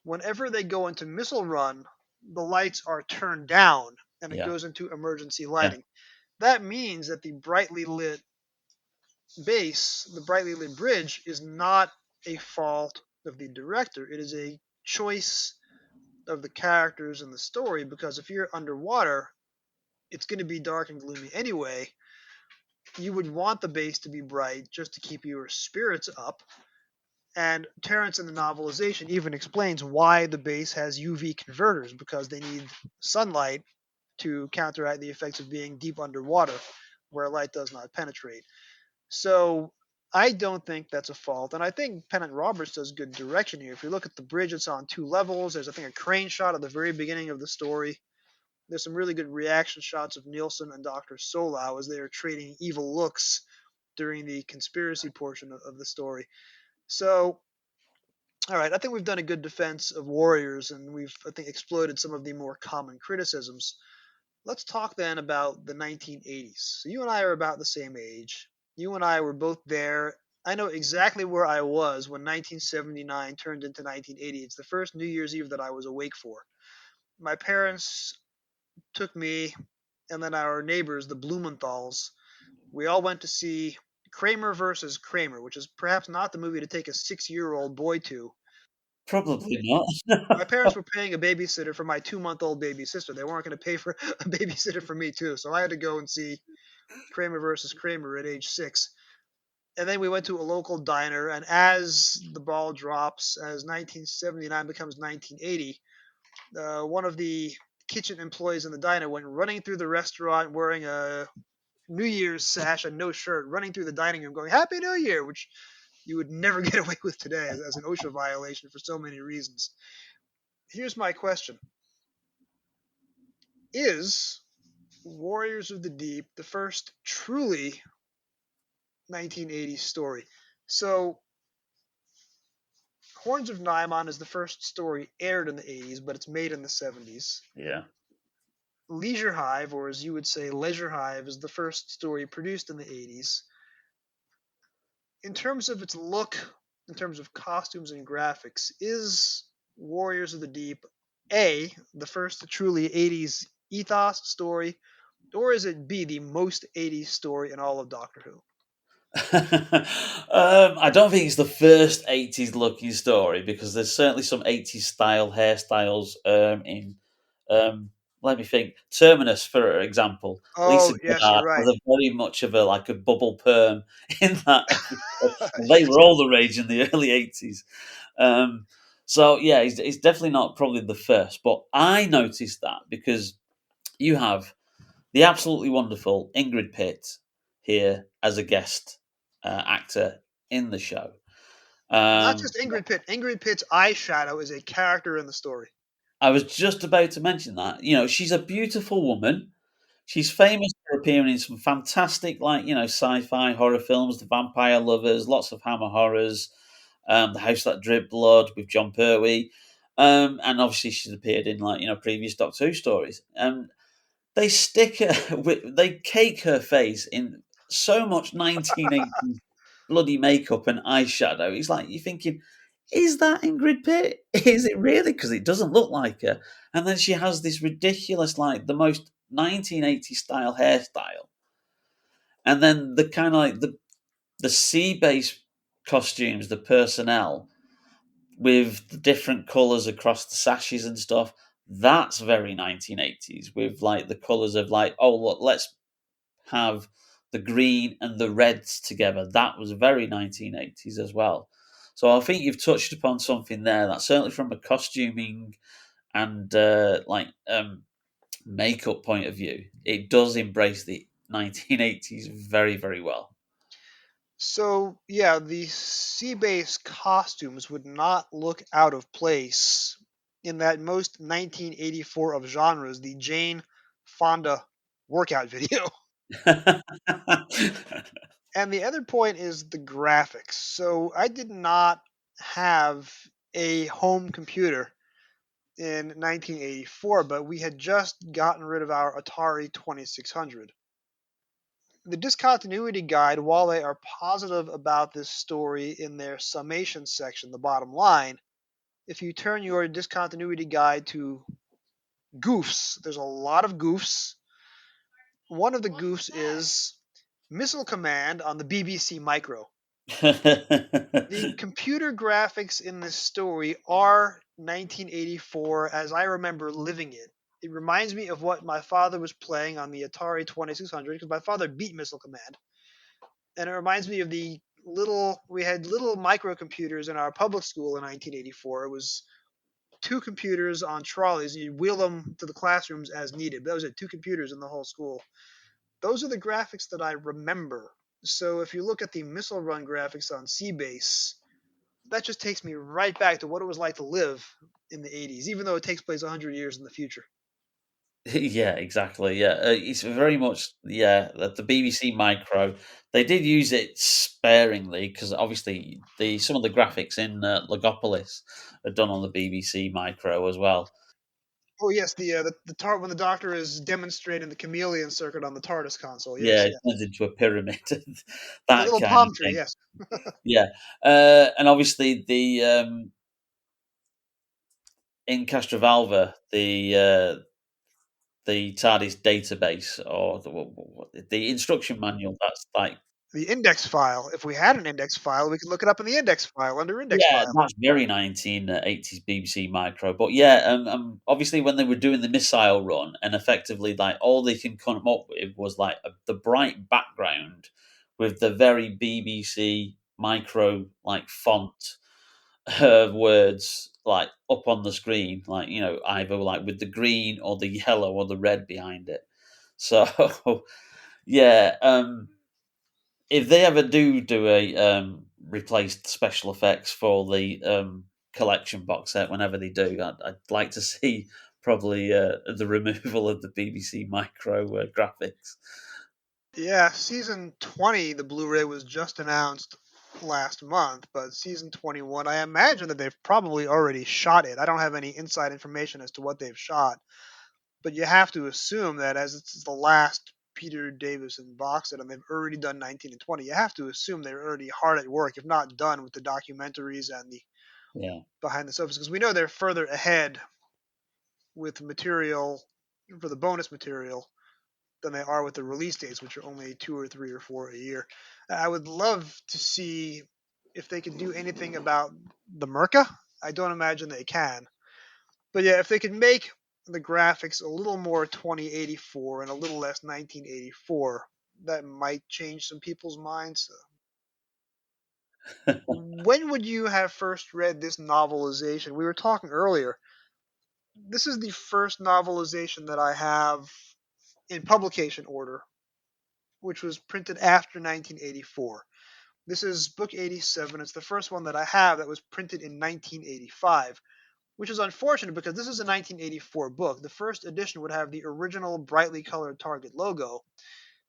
whenever they go into missile run, the lights are turned down and it Yeah, goes into emergency yeah, lighting. That means that the brightly lit base, the brightly lit bridge, is not a fault of the director. It is a choice of the characters in the story because if you're underwater, it's going to be dark and gloomy anyway. You would want the base to be bright just to keep your spirits up. And Terrence in the novelization even explains why the base has UV converters because they need sunlight to counteract the effects of being deep underwater where light does not penetrate. So I don't think that's a fault. And I think Pennant Roberts does good direction here. If you look at the bridge, it's on two levels. There's, I think, a crane shot at the very beginning of the story. There's some really good reaction shots of Nielsen and Dr. Solau as they are trading evil looks during the conspiracy portion of the story. So, all right, I think we've done a good defense of Warriors, and we've, I think, exploited some of the more common criticisms. Let's talk then about the 1980s. So you and I are about the same age. You and I were both there. I know exactly where I was when 1979 turned into 1980. It's the first New Year's Eve that I was awake for. My parents took me and then our neighbors, the Blumenthals, we all went to see Kramer versus Kramer, which is perhaps not the movie to take a 6-year-old boy to. Probably not. My parents were paying a babysitter for my 2-month-old baby sister. They weren't going to pay for a babysitter for me too, so I had to go and see Kramer versus Kramer at age 6. And then we went to a local diner, and as the ball drops, as 1979 becomes 1980, one of the kitchen employees in the diner went running through the restaurant wearing a New Year's sash and no shirt, running through the dining room going, "Happy New Year," which you would never get away with today as an OSHA violation for so many reasons. Here's my question. Is Warriors of the Deep the first truly 1980s story? So, Horns of Nymon is the first story aired in the 80s, but it's made in the 70s. Yeah. Leisure Hive, or as you would say, Leisure Hive, is the first story produced in the 80s. In terms of its look, in terms of costumes and graphics, is Warriors of the Deep A, the first truly 80s ethos story, or is it B, the most 80s story in all of Doctor Who? I don't think it's the first 80s looking story, because there's certainly some 80s style hairstyles in let me think. Terminus, for example. Lisa Oh, yes, Goddard you're right. has a very much of a bubble perm in that episode. They were all the rage in the early 80s. So yeah, it's definitely not probably the first, but I noticed that because you have the absolutely wonderful Ingrid Pitt here as a guest actor in the show. Not just Ingrid Pitt. Ingrid Pitt's eyeshadow is a character in the story. I was just about to mention that. She's a beautiful woman. She's famous for appearing in some fantastic, sci-fi horror films, The Vampire Lovers, lots of Hammer horrors, The House That Dripped Blood with John Pertwee, and obviously she's appeared in previous Doctor Who stories. They they cake her face in so much 1980s bloody makeup and eyeshadow. It's like you're thinking, is that Ingrid Pitt? Is it really? Because it doesn't look like her. And then she has this ridiculous, the most 1980s style hairstyle. And then the kind of the sea base costumes, the personnel with the different colours across the sashes and stuff. That's very 1980s with the colours of oh look, let's have the green and the reds together. That was very 1980s as well. So I think you've touched upon something there that certainly from a costuming and makeup point of view, it does embrace the 1980s very, very well. So, yeah, the sea-based costumes would not look out of place in that most 1984 of genres, the Jane Fonda workout video. And the other point is the graphics. So I did not have a home computer in 1984, but we had just gotten rid of our Atari 2600. The discontinuity guide, while they are positive about this story in their summation section, the bottom line, if you turn your discontinuity guide to goofs, there's a lot of goofs. One of the goofs is Missile Command on the BBC Micro. The computer graphics in this story are 1984 as I remember living it. It reminds me of what my father was playing on the Atari 2600 because my father beat Missile Command. And it reminds me of we had little microcomputers in our public school in 1984. It was 2 computers on trolleys, and you'd wheel them to the classrooms as needed. But that was it, 2 computers in the whole school. Those are the graphics that I remember. So if you look at the Missile Run graphics on Seabase, that just takes me right back to what it was like to live in the 80s, even though it takes place 100 years in the future. Yeah, exactly. Yeah, it's very much the BBC Micro. They did use it sparingly because obviously some of the graphics in Logopolis are done on the BBC Micro as well. Oh yes, the when the Doctor is demonstrating the chameleon circuit on the TARDIS console. Yes, Yeah, yes. it turns into a pyramid. A That little kind palm of tree. thing. Yes. Yeah, and obviously in Castrovalva, the TARDIS database or the instruction manual. That's like, The index file. If we had an index file, we could look it up in the index file under index yeah, file. that's very 1980s BBC Micro. But yeah, obviously when they were doing the missile run, and effectively like all they can come up with was like the bright background with the very BBC Micro like font words like up on the screen, like either like with the green or the yellow or the red behind it. So yeah, if they ever do a replaced special effects for the collection box set, whenever they do, I'd like to see probably the removal of the BBC Micro graphics. Yeah, season 20, the Blu-ray was just announced last month, but season 21, I imagine that they've probably already shot it. I don't have any inside information as to what they've shot, but you have to assume that as it's the last Peter Davison box set and they've already done 19 and 20, you have to assume they're already hard at work, if not done with the documentaries and the Yeah. behind the surface, because we know they're further ahead with material for the bonus material than they are with the release dates, which are only 2 or 3 or 4 a year. I would love to see if they can do anything about the Merca. I don't imagine they can. But yeah, if they could make the graphics a little more 2084 and a little less 1984, that might change some people's minds. When would you have first read this novelization? We were talking earlier. This is the first novelization that I have in publication order, which was printed after 1984. This is book 87. It's the first one that I have that was printed in 1985, which is unfortunate because this is a 1984 book. The first edition would have the original brightly colored Target logo.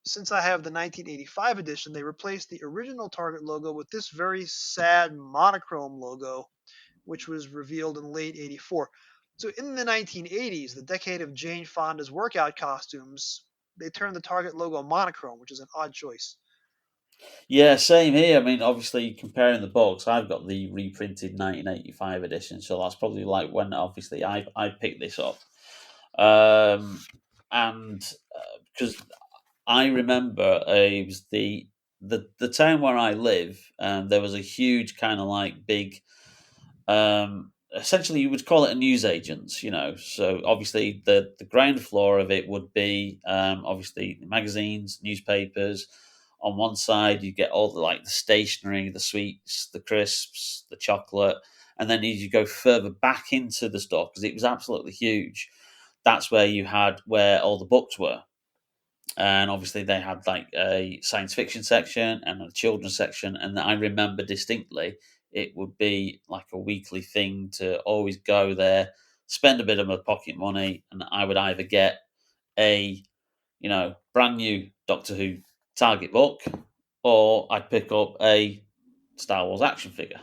Since I have the 1985 edition, they replaced the original Target logo with this very sad monochrome logo, which was revealed in late 84. So in the 1980s, the decade of Jane Fonda's workout costumes, they turned the Target logo monochrome, which is an odd choice. Yeah, same here. I mean, obviously, comparing the books, I've got the reprinted 1985 edition, so that's probably like when obviously I picked this up, and because I remember it was the town where I live, and there was a huge kind of like big, essentially you would call it a newsagents, So obviously the ground floor of it would be obviously magazines, newspapers. On one side, you get all the stationery, the sweets, the crisps, the chocolate, and then as you go further back into the store because it was absolutely huge, that's where you had where all the books were, and obviously they had like a science fiction section and a children's section, and I remember distinctly it would be like a weekly thing to always go there, spend a bit of my pocket money, and I would either get a brand new Doctor Who Target book, or I'd pick up a Star Wars action figure.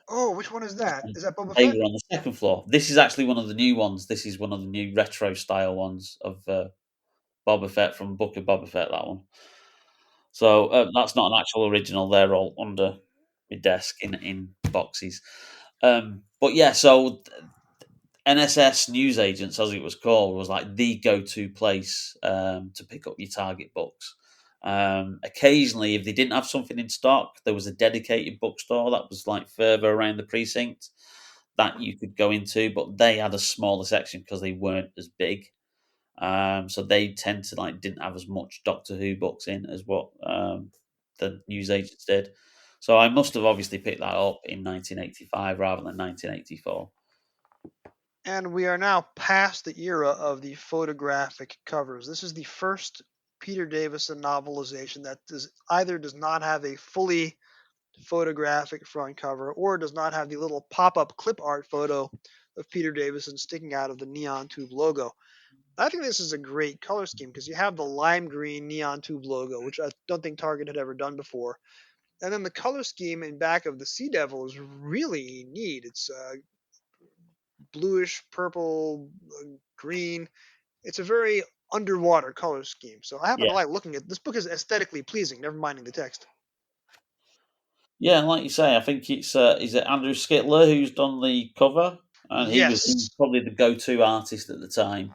Oh, which one is that? Is that Boba They Fett? were on the second floor. This is actually one of the new ones. This is one of the new retro style ones of Boba Fett from Book of Boba Fett, that one. So that's not an actual original. They're all under my desk in boxes. But yeah, so NSS Newsagents, as it was called, was like the go-to place to pick up your Target books. Occasionally, if they didn't have something in stock, there was a dedicated bookstore that was like further around the precinct that you could go into, but they had a smaller section because they weren't as big. So they tend to didn't have as much Doctor Who books in as what the newsagents did. So I must have obviously picked that up in 1985 rather than 1984. And we are now past the era of the photographic covers. This is the first Peter Davison novelization that does not have a fully photographic front cover or does not have the little pop-up clip art photo of Peter Davison sticking out of the neon tube logo. I think this is a great color scheme because you have the lime green neon tube logo, which I don't think Target had ever done before. And then the color scheme in back of the Sea Devil is really neat. It's bluish, purple, green. It's a very underwater color scheme. So I happen to like looking at this book is aesthetically pleasing, never minding the text. Yeah, and like you say, I think it's is it Andrew Skilleter who's done the cover, and he was Yes. probably the go-to artist at the time.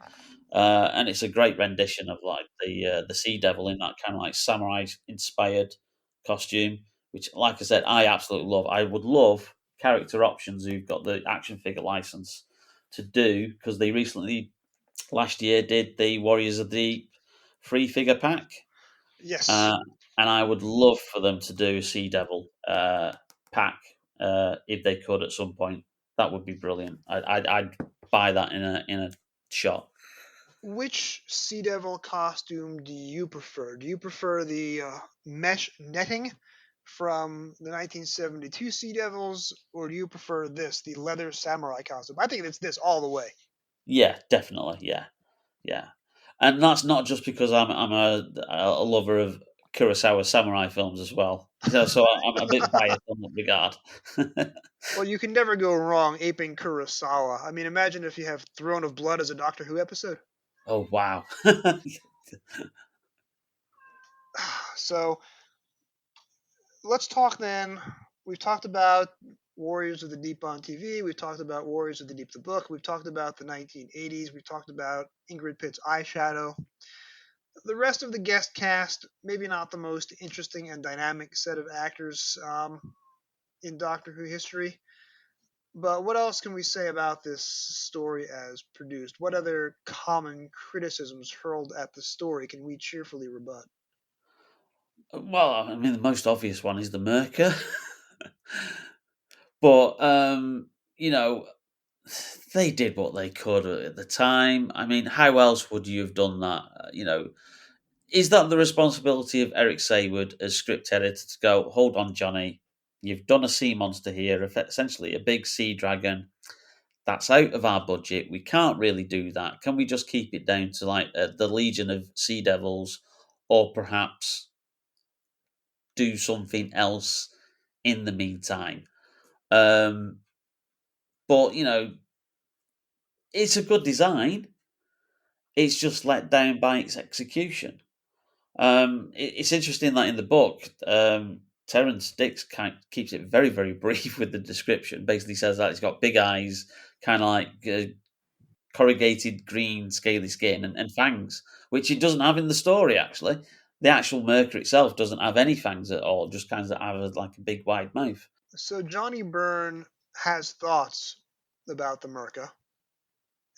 And it's a great rendition of like the Sea Devil in that kind of like samurai inspired costume, which, like I said, I absolutely love. I would love character options who've got the action figure license to do, because they recently last year did the Warriors of the Deep free figure pack. Yes. And I would love for them to do a Sea Devil pack if they could at some point. That would be brilliant. I'd buy that in a shot. Which Sea Devil costume do you prefer? Do you prefer the mesh netting from the 1972 Sea Devils, or do you prefer this, the leather samurai costume? I think it's this all the way. Yeah, definitely. Yeah. And that's not just because I'm a lover of Kurosawa samurai films as well. So I'm a bit biased on that regard. Well, you can never go wrong aping Kurosawa. I mean, imagine if you have Throne of Blood as a Doctor Who episode. Oh wow. So let's talk then. We've talked about Warriors of the Deep on TV. We've talked about Warriors of the Deep, the book. We've talked about the 1980s. We've talked about Ingrid Pitt's eyeshadow. The rest of the guest cast, maybe not the most interesting and dynamic set of actors in Doctor Who history. But what else can we say about this story as produced? What other common criticisms hurled at the story can we cheerfully rebut? Well, I mean, the most obvious one is the Merca. But they did what they could at the time. I mean, how else would you have done that? Is that the responsibility of Eric Sayward as script editor to go, hold on, Johnny, you've done a sea monster here, essentially a big sea dragon. That's out of our budget. We can't really do that. Can we just keep it down to like the Legion of Sea Devils, or perhaps do something else in the meantime? But it's a good design. It's just let down by its execution. It's interesting that in the book, Terence Dix keeps it very, very brief with the description. Basically says that it's got big eyes, kind of like corrugated green scaly skin, and fangs, which it doesn't have in the story, actually. The actual Mercury itself doesn't have any fangs at all, just kind of have like a big wide mouth. So Johnny Byrne has thoughts about the Merca,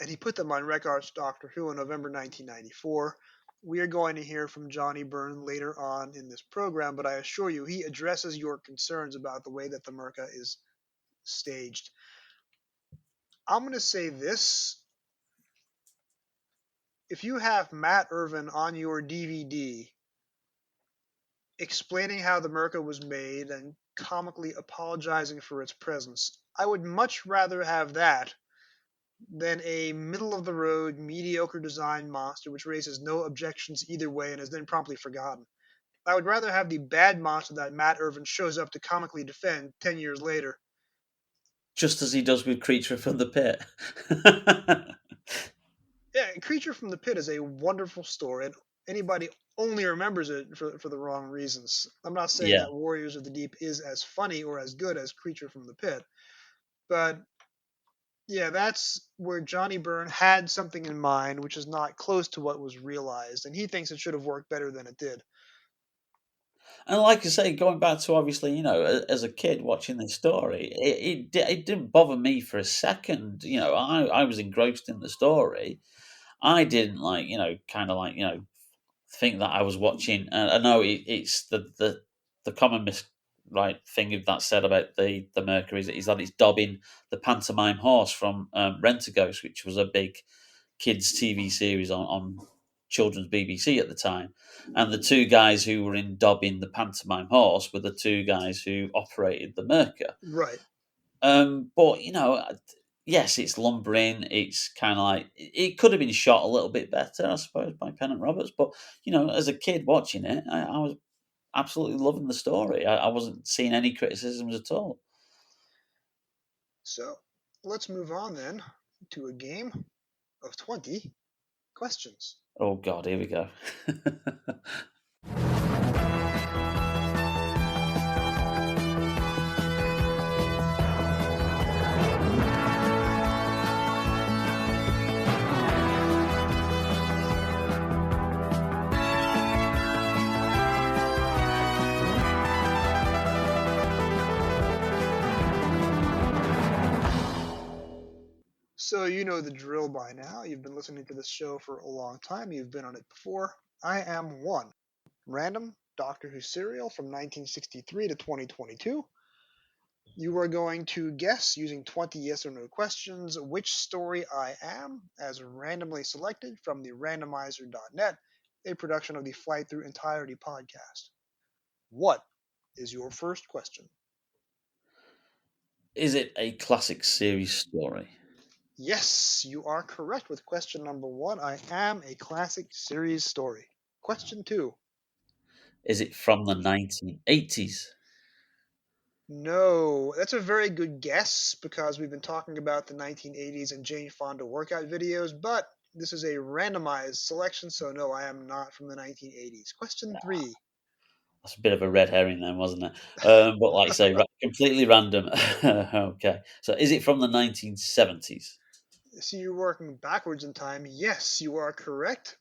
and he put them on Records Doctor Who in November 1994. We are going to hear from Johnny Byrne later on in this program, but I assure you he addresses your concerns about the way that the Merca is staged. I'm going to say this. If you have Matt Irvin on your DVD explaining how the Merca was made and comically apologizing for its presence, I would much rather have that than a middle-of-the-road, mediocre design monster which raises no objections either way and is then promptly forgotten. I would rather have the bad monster that Matt Irvin shows up to comically defend 10 years later. Just as he does with Creature from the Pit. Yeah, Creature from the Pit is a wonderful story, and anybody only remembers it for the wrong reasons. I'm not saying that Warriors of the Deep is as funny or as good as Creature from the Pit, but yeah, that's where Johnny Byrne had something in mind which is not close to what was realized, and he thinks it should have worked better than it did. And like I say, going back to obviously, as a kid watching this story, it didn't bother me for a second. I was engrossed in the story. I didn't think that I was watching. I know it's the common thing that's said about the Mercury is that it's dobbing the pantomime horse from Rent-A-Ghost, which was a big kids TV series on children's BBC at the time, and the two guys who were in dobbing the pantomime horse were the two guys who operated the Merca. Right. But yes, it's lumbering. It's kind of like it could have been shot a little bit better, I suppose, by Pennant Roberts. But as a kid watching it, I was absolutely loving the story. I wasn't seeing any criticisms at all. So let's move on then to a game of 20 questions. Oh God, here we go. So you know the drill by now. You've been listening to this show for a long time. You've been on it before. I am one. Random Doctor Who serial from 1963 to 2022. You are going to guess using 20 yes or no questions which story I am, as randomly selected from the randomizer.net, a production of the Flight Through Entirety podcast. What is your first question? Is it a classic series story? Yes, you are correct with question number 1. I am a classic series story. Question 2. Is it from the 1980s? No, that's a very good guess because we've been talking about the 1980s and Jane Fonda workout videos, but this is a randomized selection, so no, I am not from the 1980s. Question 3. That's a bit of a red herring then, wasn't it? But like I say, completely random. Okay. So is it from the 1970s? See, you're working backwards in time. Yes, you are correct.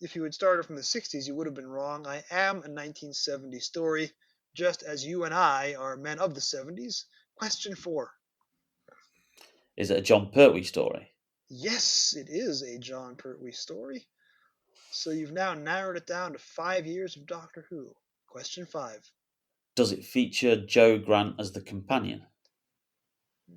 If you had started from the 60s, you would have been wrong. I am a 1970s story, just as you and I are men of the 70s. Question 4. Is it a John Pertwee story? Yes, it is a John Pertwee story. So you've now narrowed it down to 5 years of Doctor Who. Question 5. Does it feature Joe Grant as the companion?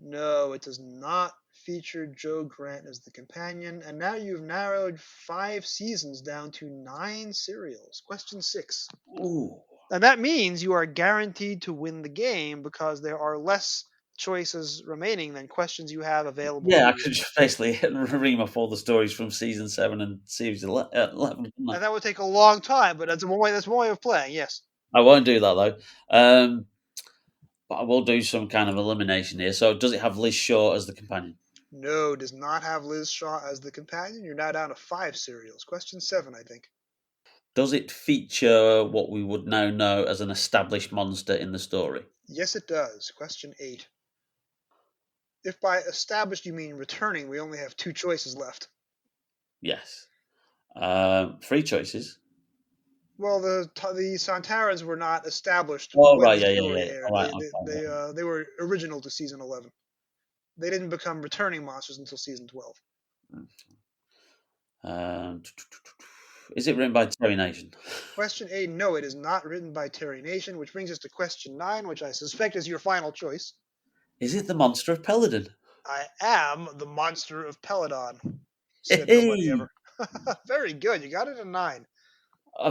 No, it does not feature Joe Grant as the companion. And now you've narrowed 5 seasons down to 9 serials. Question 6. Ooh. And that means you are guaranteed to win the game because there are less choices remaining than questions you have available Yeah, to I you. could just basically ream off all the stories from season 7 and series 11. Couldn't I? And that would take a long time, but that's one way of playing, yes. I won't do that though. But I will do some kind of elimination here. So does it have Liz Shaw as the companion? No, does not have Liz Shaw as the companion. You're now down to 5 serials. Question 7, I think. Does it feature what we would now know as an established monster in the story? Yes, it does. Question 8. If by established you mean returning, we only have 2 choices left. Yes. 3 choices. Well, the Santarans were not established Oh, when right, the yeah. story aired. All right, okay. They were original to season 11. They didn't become returning monsters until season 12. Is it written by Terry Nation? Question 8, no, it is not written by Terry Nation, which brings us to question 9, which I suspect is your final choice. Is it the Monster of Peladon? I am the monster of Peladon, said Hey! nobody ever. Very good, you got it at 9.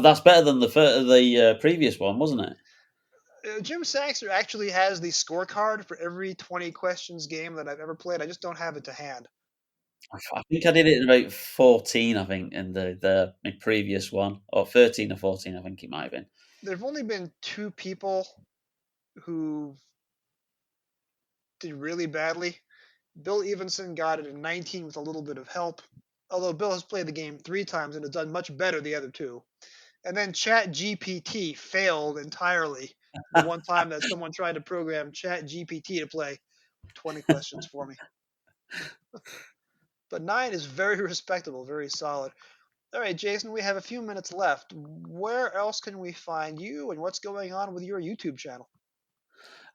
That's better than the previous one, wasn't it? Jim Saxer actually has the scorecard for every 20 questions game that I've ever played. I just don't have it to hand. I think I did it in about 14, I think, in my previous one. Or 13 or 14, I think it might have been. There have only been 2 people who did really badly. Bill Evenson got it in 19 with a little bit of help, although Bill has played the game 3 times and has done much better the other 2. And then ChatGPT failed entirely the one time that someone tried to program ChatGPT to play 20 questions for me. But 9 is very respectable, very solid. All right, Jason, we have a few minutes left. Where else can we find you, and what's going on with your YouTube channel?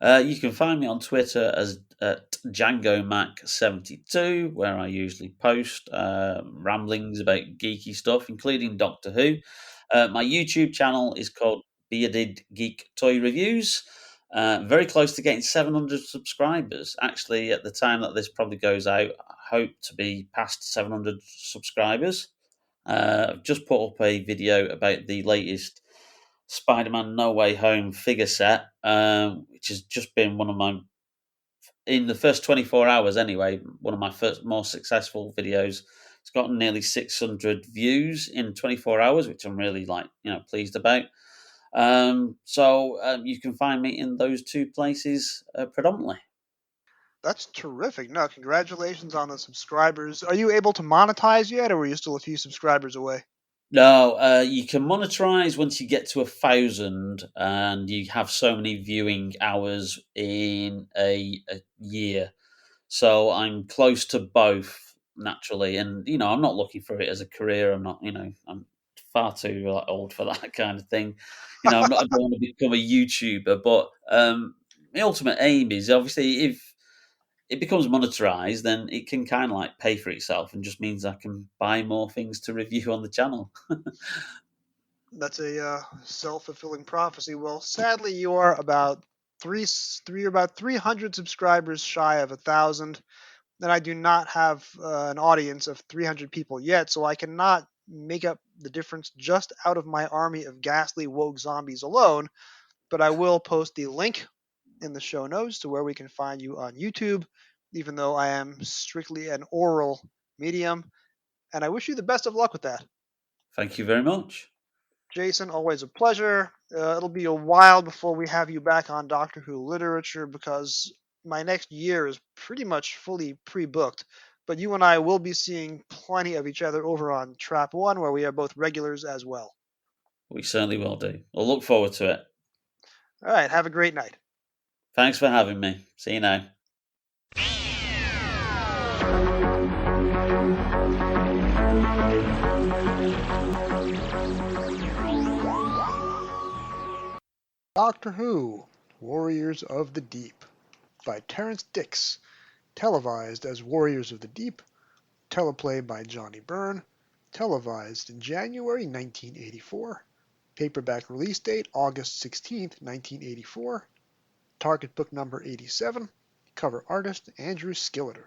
You can find me on Twitter as at DjangoMac72, where I usually post ramblings about geeky stuff, including Doctor Who. My YouTube channel is called Bearded Geek Toy Reviews. Very close to getting 700 subscribers. Actually, at the time that this probably goes out, I hope to be past 700 subscribers. I've just put up a video about the latest Spider-Man No Way Home figure set, which has just been one of my, in the first 24 hours anyway, one of my first more successful videos. It's gotten nearly 600 views in 24 hours, which I'm really pleased about. So you can find me in those 2 places predominantly. That's terrific. No, congratulations on the subscribers. Are you able to monetize yet, or are you still a few subscribers away? No, you can monetize once you get to 1,000, and you have so many viewing hours in a year. So I'm close to both naturally, and I'm not looking for it as a career. I'm not, I'm far too old for that kind of thing. I don't want to become a YouTuber, but my ultimate aim is obviously it becomes monetized, then it can kind of like pay for itself and just means I can buy more things to review on the channel. That's a self-fulfilling prophecy. Well, sadly, you are about about 300 subscribers shy of 1,000, and I do not have an audience of 300 people yet, so I cannot make up the difference just out of my army of ghastly woke zombies alone. But I will post the link in the show notes to where we can find you on YouTube, even though I am strictly an oral medium. And I wish you the best of luck with that. Thank you very much. Jason, always a pleasure. It'll be a while before we have you back on Doctor Who Literature because my next year is pretty much fully pre-booked. But you and I will be seeing plenty of each other over on Trap One, where we are both regulars as well. We certainly will do. I'll look forward to it. All right, have a great night. Thanks for having me. See you now. Doctor Who, Warriors of the Deep, by Terrance Dicks, televised as Warriors of the Deep, teleplay by Johnny Byrne, televised in January 1984, paperback release date August 16, 1984, target book number 87, cover artist Andrew Skilleter.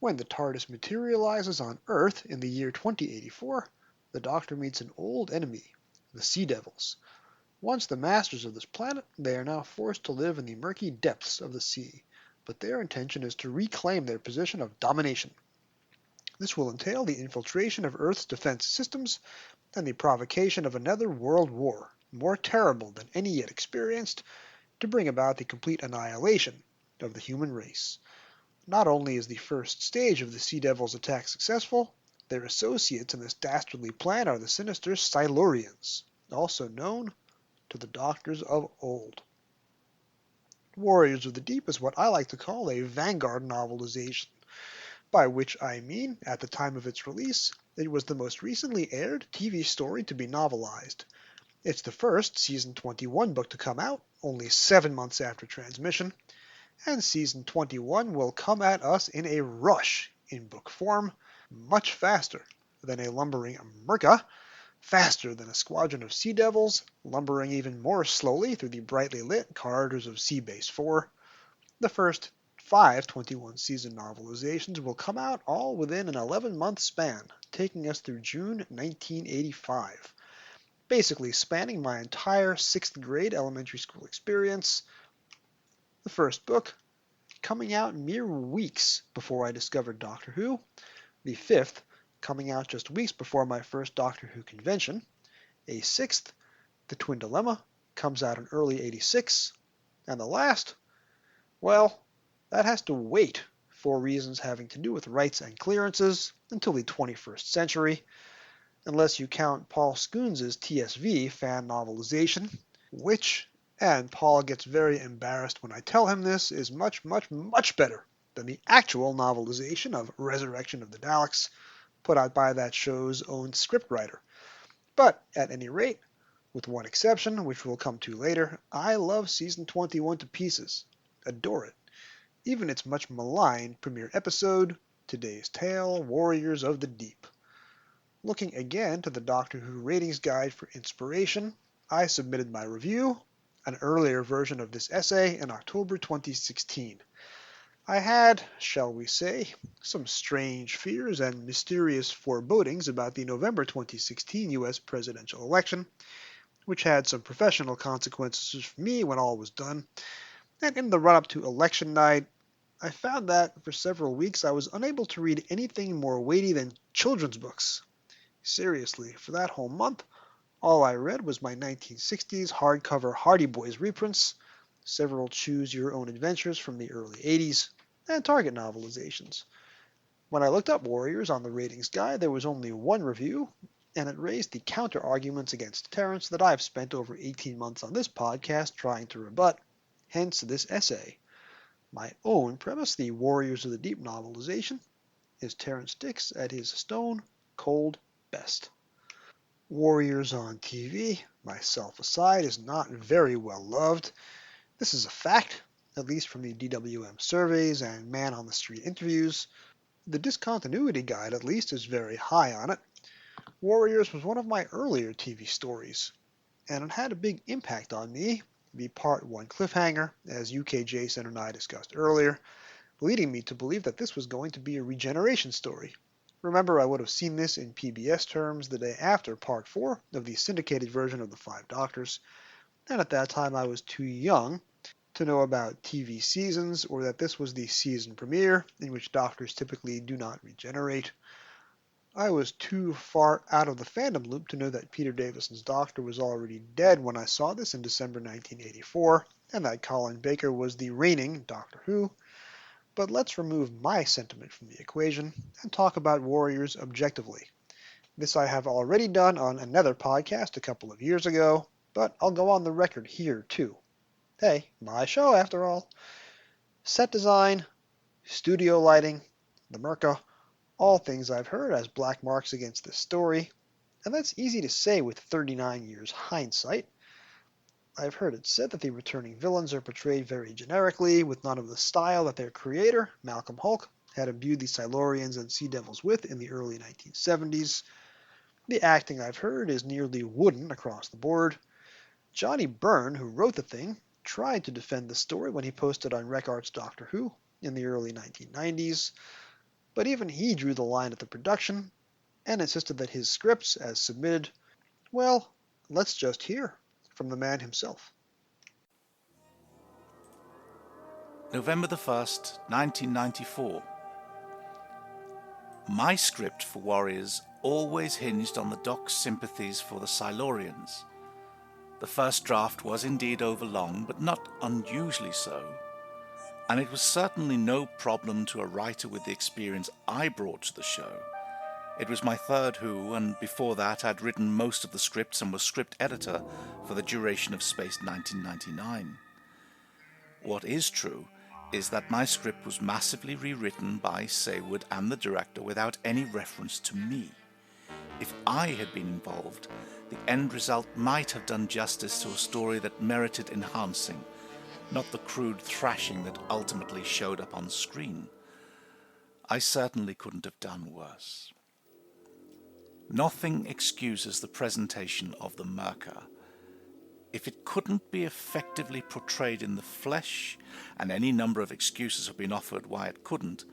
When the TARDIS materializes on Earth in the year 2084, the Doctor meets an old enemy, the Sea Devils. Once the masters of this planet, they are now forced to live in the murky depths of the sea, but their intention is to reclaim their position of domination. This will entail the infiltration of Earth's defense systems and the provocation of another world war, more terrible than any yet experienced, to bring about the complete annihilation of the human race. Not only is the first stage of the Sea Devils' attack successful, their associates in this dastardly plan are the sinister Silurians, also known to the Doctors of old. Warriors of the Deep is what I like to call a vanguard novelization, by which I mean, at the time of its release, it was the most recently aired TV story to be novelized. It's the first Season 21 book to come out, only 7 months after transmission, and Season 21 will come at us in a rush in book form, much faster than a lumbering Merca, faster than a squadron of Sea Devils, lumbering even more slowly through the brightly lit corridors of Seabase 4. The first 5 21-season novelizations will come out all within an 11-month span, taking us through June 1985, basically spanning my entire 6th grade elementary school experience. The first book coming out mere weeks before I discovered Doctor Who, the 5th coming out just weeks before my first Doctor Who convention, a 6th, The Twin Dilemma, comes out in early 86, and the last, well, that has to wait for reasons having to do with rights and clearances until the 21st century, unless you count Paul Scoons' TSV fan novelization, which, and Paul gets very embarrassed when I tell him this, is much, much, much better than the actual novelization of Resurrection of the Daleks, put out by that show's own scriptwriter. But, at any rate, with one exception, which we'll come to later, I love Season 21 to pieces. Adore it. Even its much maligned premiere episode, Today's Tale, Warriors of the Deep. Looking again to the Doctor Who Ratings Guide for inspiration, I submitted my review, an earlier version of this essay, in October 2016. I had, shall we say, some strange fears and mysterious forebodings about the November 2016 U.S. presidential election, which had some professional consequences for me when all was done, and in the run-up to election night, I found that for several weeks I was unable to read anything more weighty than children's books. Seriously, for that whole month, all I read was my 1960s hardcover Hardy Boys reprints, several choose-your-own adventures from the early 80s, and Target novelizations. When I looked up Warriors on the ratings guide, there was only one review, and it raised the counter-arguments against Terrance that I've spent over 18 months on this podcast trying to rebut, hence this essay. My own premise, the Warriors of the Deep novelization, is Terrance Dicks at his stone-cold best. Warriors on TV, myself aside, is not very well loved. This is a fact. at least from the DWM surveys and man-on-the-street interviews. The discontinuity guide, at least, is very high on it. Warriors was one of my earlier TV stories, and it had a big impact on me, the Part 1 cliffhanger, as UK Jason and I discussed earlier, leading me to believe that this was going to be a regeneration story. Remember, I would have seen this in PBS terms the day after Part 4 of the syndicated version of The Five Doctors, and at that time I was too young to know about TV seasons or that this was the season premiere, in which doctors typically do not regenerate. I was too far out of the fandom loop to know that Peter Davison's Doctor was already dead when I saw this in December 1984, and that Colin Baker was the reigning Doctor Who. But let's remove my sentiment from the equation and talk about Warriors objectively. This I have already done on another podcast a couple of years ago, but I'll go on the record here too. Hey, my show after all. Set design, studio lighting, the Merca, all things I've heard as black marks against this story, and that's easy to say with 39 years hindsight. I've heard it said that the returning villains are portrayed very generically, with none of the style that their creator, Malcolm Hulke, had imbued the Silurians and Sea Devils with in the early 1970s. The acting I've heard is nearly wooden across the board. Johnny Byrne, who wrote the thing, tried to defend the story when he posted on RecArts Doctor Who in the early 1990s, but even he drew the line at the production and insisted that his scripts, as submitted, well, let's just hear from the man himself. November the 1st, 1994. My script for Warriors always hinged on the Doc's sympathies for the Silurians. The first draft was indeed overlong, but not unusually so, and it was certainly no problem to a writer with the experience I brought to the show. It was my third Who, and before that I'd written most of the scripts and was script editor for the duration of Space 1999. What is true is that my script was massively rewritten by Saywood and the director without any reference to me. If I had been involved, the end result might have done justice to a story that merited enhancing, not the crude thrashing that ultimately showed up on screen. I certainly couldn't have done worse. Nothing excuses the presentation of the Merca. If it couldn't be effectively portrayed in the flesh, and any number of excuses have been offered why it couldn't,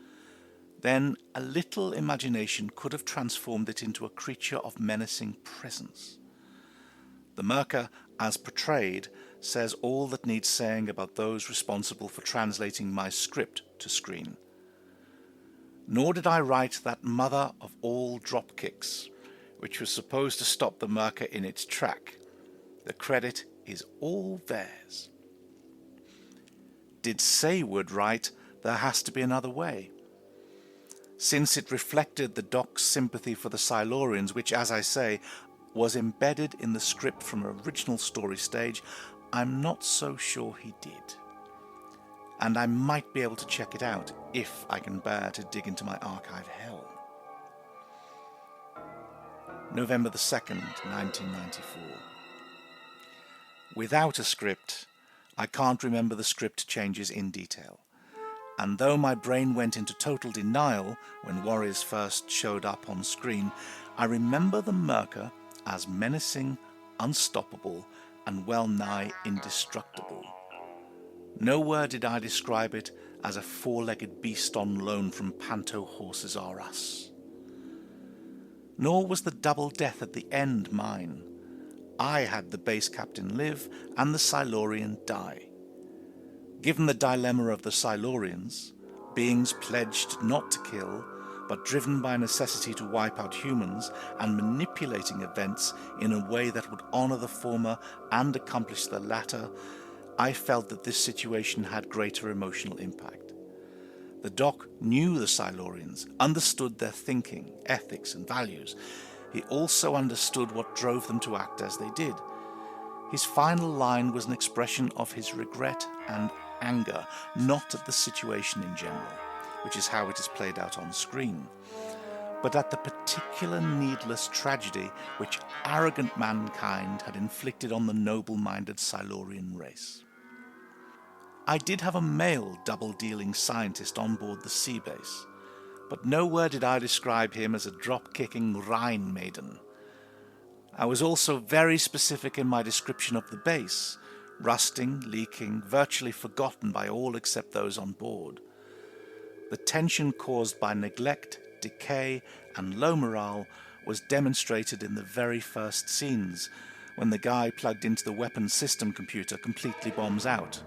then a little imagination could have transformed it into a creature of menacing presence. The Merca, as portrayed, says all that needs saying about those responsible for translating my script to screen. Nor did I write that mother of all dropkicks, which was supposed to stop the Merca in its track. The credit is all theirs. Did Saywood write, "There has to be another way"? Since it reflected the Doc's sympathy for the Silurians, which, as I say, was embedded in the script from original story stage, I'm not so sure he did. And I might be able to check it out if I can bear to dig into my archive hell. November the 2nd, 1994. Without a script, I can't remember the script changes in detail. And though my brain went into total denial when Warriors first showed up on screen, I remember the Merca as menacing, unstoppable, and well-nigh indestructible. Nowhere did I describe it as a four-legged beast on loan from Panto Horses R Us. Nor was the double death at the end mine. I had the base captain live and the Silurian die. Given the dilemma of the Silurians, beings pledged not to kill, but driven by necessity to wipe out humans and manipulating events in a way that would honor the former and accomplish the latter, I felt that this situation had greater emotional impact. The Doc knew the Silurians, understood their thinking, ethics, and values. He also understood what drove them to act as they did. His final line was an expression of his regret and anger, not at the situation in general, which is how it is played out on screen, but at the particular needless tragedy which arrogant mankind had inflicted on the noble-minded Silurian race. I did have a male double-dealing scientist on board the sea base, but nowhere did I describe him as a drop-kicking Rhine maiden. I was also very specific in my description of the base, rusting, leaking, virtually forgotten by all except those on board. The tension caused by neglect, decay, and low morale was demonstrated in the very first scenes, when the guy plugged into the weapons system computer completely bombs out.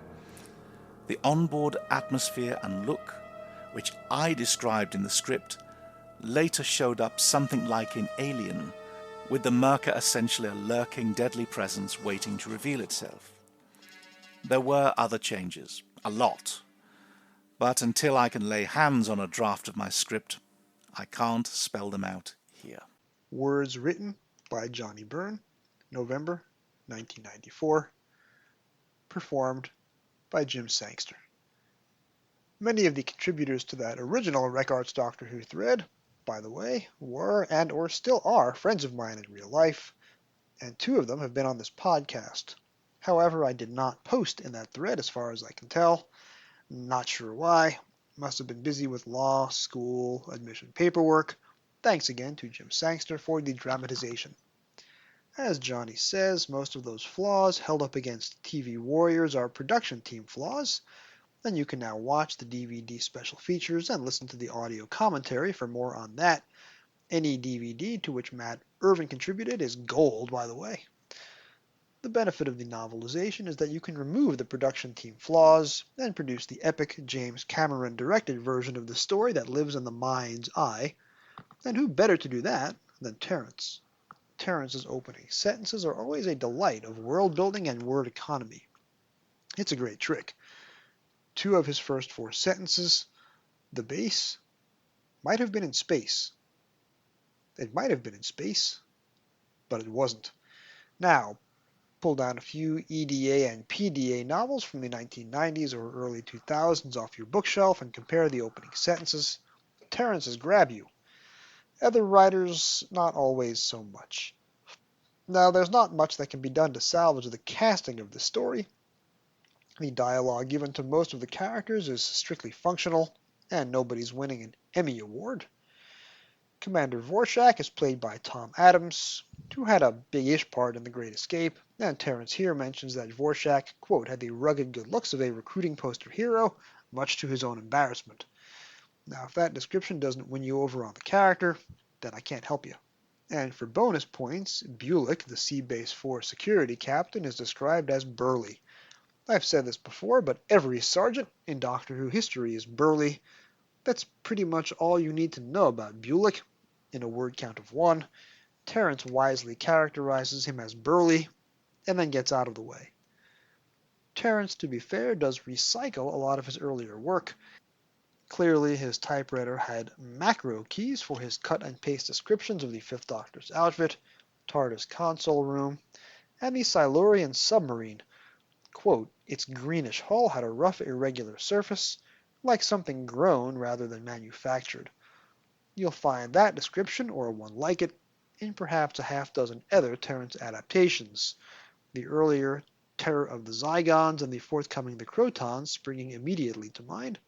The onboard atmosphere and look, which I described in the script, later showed up something like in Alien, with the Merca essentially a lurking, deadly presence waiting to reveal itself. There were other changes, a lot, but until I can lay hands on a draft of my script, I can't spell them out here. Words written by Johnny Byrne, November 1994. Performed by Jim Sangster. Many of the contributors to that original Records Doctor Who thread, by the way, were and or still are friends of mine in real life, and 2 of them have been on this podcast. However, I did not post in that thread as far as I can tell. Not sure why. Must have been busy with law, school, admission paperwork. Thanks again to Jim Sangster for the dramatization. As Johnny says, most of those flaws held up against TV Warriors are production team flaws, and you can now watch the DVD special features and listen to the audio commentary for more on that. Any DVD to which Matt Irvin contributed is gold, by the way. The benefit of the novelization is that you can remove the production team flaws and produce the epic James Cameron directed version of the story that lives in the mind's eye. And who better to do that than Terence? Terence's opening sentences are always a delight of world building and word economy. It's a great trick. 2 of his first 4 sentences, the base, might have been in space. It might have been in space, but it wasn't. Now, pull down a few EDA and PDA novels from the 1990s or early 2000s off your bookshelf and compare the opening sentences. Terence's grab you. Other writers, not always so much. Now, there's not much that can be done to salvage the casting of the story. The dialogue given to most of the characters is strictly functional, and nobody's winning an Emmy Award. Commander Vorshak is played by Tom Adams, who had a big-ish part in The Great Escape, and Terence here mentions that Vorshak, quote, had the rugged good looks of a recruiting poster hero, much to his own embarrassment. Now, if that description doesn't win you over on the character, then I can't help you. And for bonus points, Bulick, the Seabase 4 security captain, is described as burly. I've said this before, but every sergeant in Doctor Who history is burly. That's pretty much all you need to know about Bulick. In a word count of 1, Terence wisely characterizes him as burly, and then gets out of the way. Terence, to be fair, does recycle a lot of his earlier work. Clearly, his typewriter had macro keys for his cut-and-paste descriptions of the Fifth Doctor's outfit, TARDIS console room, and the Silurian submarine. Quote, its greenish hull had a rough, irregular surface, like something grown rather than manufactured. You'll find that description, or one like it, in perhaps a half-dozen other Terence adaptations, the earlier Terror of the Zygons and the forthcoming The Crotons springing immediately to mind.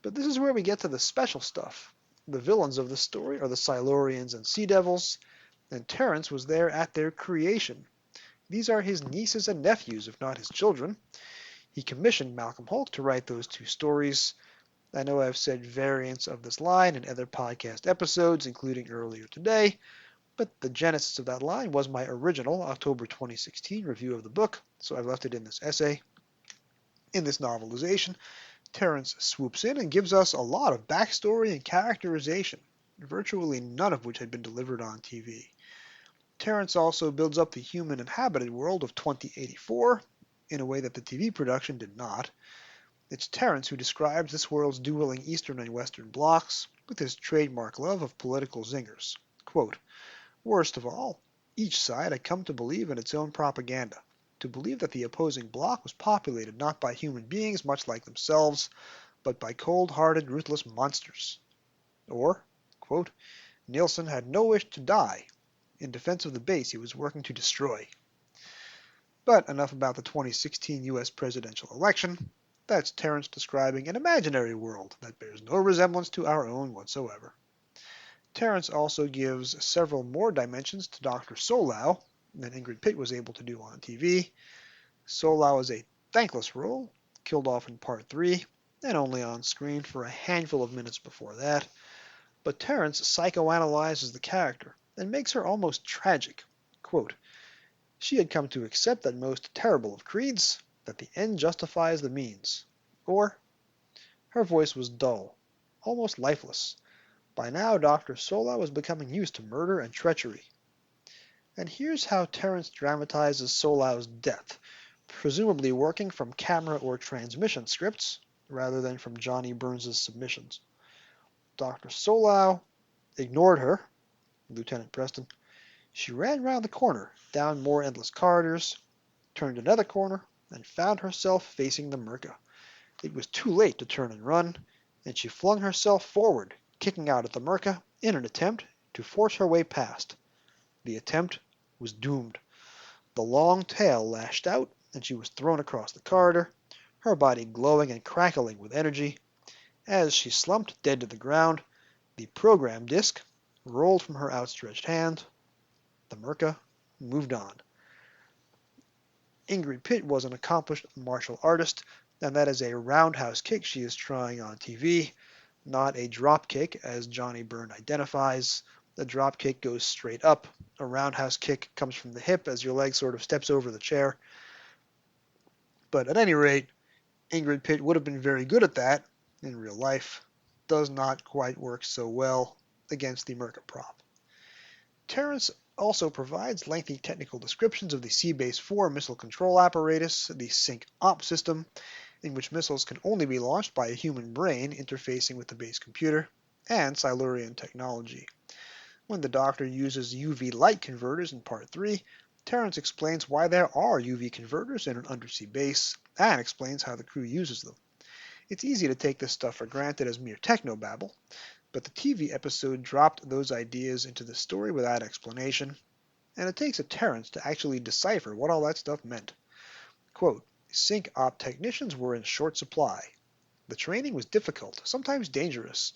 But this is where we get to the special stuff. The villains of the story are the Silurians and Sea Devils, and Terence was there at their creation. These are his nieces and nephews, if not his children. He commissioned Malcolm Hulke to write those 2 stories. I know I've said variants of this line in other podcast episodes, including earlier today, but the genesis of that line was my original October 2016 review of the book, so I've left it in this essay. In this novelization, Terence swoops in and gives us a lot of backstory and characterization, virtually none of which had been delivered on TV. Terence also builds up the human inhabited world of 2084 in a way that the TV production did not. It's Terence who describes this world's dueling Eastern and Western blocks with his trademark love of political zingers. Quote, worst of all, each side had come to believe in its own propaganda, to believe that the opposing bloc was populated not by human beings much like themselves, but by cold-hearted, ruthless monsters. Or, quote, Nielsen had no wish to die in defense of the base he was working to destroy. But enough about the 2016 U.S. presidential election. That's Terrence describing an imaginary world that bears no resemblance to our own whatsoever. Terrence also gives several more dimensions to Dr. Solau than Ingrid Pitt was able to do on TV. Solau is a thankless role, killed off in Part 3, and only on screen for a handful of minutes before that. But Terrence psychoanalyzes the character and makes her almost tragic. Quote, she had come to accept that most terrible of creeds, that the end justifies the means. Or, her voice was dull, almost lifeless. By now, Dr. Solau was becoming used to murder and treachery. And here's how Terrence dramatizes Solau's death, presumably working from camera or transmission scripts, rather than from Johnny Burns' submissions. Dr. Solau ignored her, Lieutenant Preston. She ran round the corner, down more endless corridors, turned another corner, and found herself facing the Merca. It was too late to turn and run, and she flung herself forward, kicking out at the Merca in an attempt to force her way past. The attempt was doomed. The long tail lashed out, and she was thrown across the corridor, her body glowing and crackling with energy. As she slumped dead to the ground, the program disc rolled from her outstretched hand. The Merca moved on. Ingrid Pitt was an accomplished martial artist, and that is a roundhouse kick she is trying on TV, not a drop kick as Johnny Byrne identifies. The drop kick goes straight up. A roundhouse kick comes from the hip as your leg sort of steps over the chair. But at any rate, Ingrid Pitt would have been very good at that in real life. Does not quite work so well against the Merca prop. Terrence also provides lengthy technical descriptions of the C-Base 4 missile control apparatus, the Sync-Op system, in which missiles can only be launched by a human brain interfacing with the base computer, and Silurian technology. When the Doctor uses UV light converters in Part 3, Terrence explains why there are UV converters in an undersea base, and explains how the crew uses them. It's easy to take this stuff for granted as mere technobabble, but the TV episode dropped those ideas into the story without explanation, and it takes a Terrence to actually decipher what all that stuff meant. Quote, Sync-Op technicians were in short supply. The training was difficult, sometimes dangerous,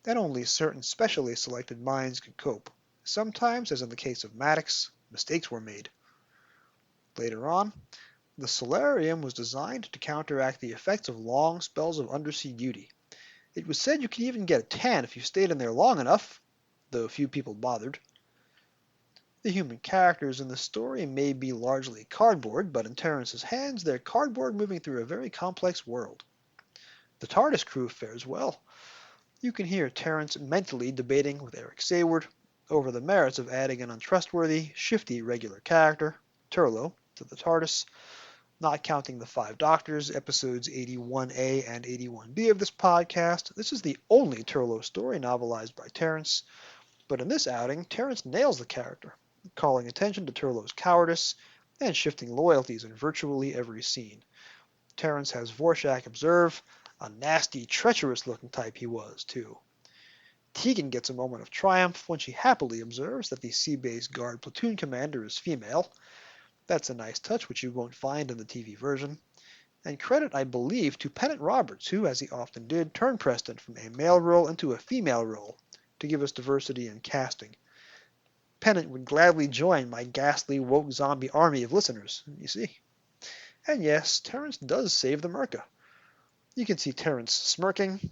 and only certain specially selected minds could cope. Sometimes, as in the case of Maddox, mistakes were made. Later on, the solarium was designed to counteract the effects of long spells of undersea duty. It was said you could even get a tan if you stayed in there long enough, though few people bothered. The human characters in the story may be largely cardboard, but in Terrence's hands they're cardboard moving through a very complex world. The TARDIS crew fares well. You can hear Terrence mentally debating with Eric Sayward over the merits of adding an untrustworthy, shifty regular character, Turlough, to the TARDIS. Not counting the 5 Doctors, episodes 81A and 81B of this podcast, this is the only Turlough story novelized by Terrence. But in this outing, Terrence nails the character, calling attention to Turlough's cowardice and shifting loyalties in virtually every scene. Terrence has Vorshak observe, a nasty, treacherous-looking type he was, too. Tegan gets a moment of triumph when she happily observes that the Sea-Base Guard platoon commander is female. That's a nice touch which you won't find in the TV version. And credit, I believe, to Pennant Roberts, who, as he often did, turned Preston from a male role into a female role to give us diversity in casting. Pennant would gladly join my ghastly woke zombie army of listeners, you see. And yes, Terrence does save the Merca. You can see Terrence smirking,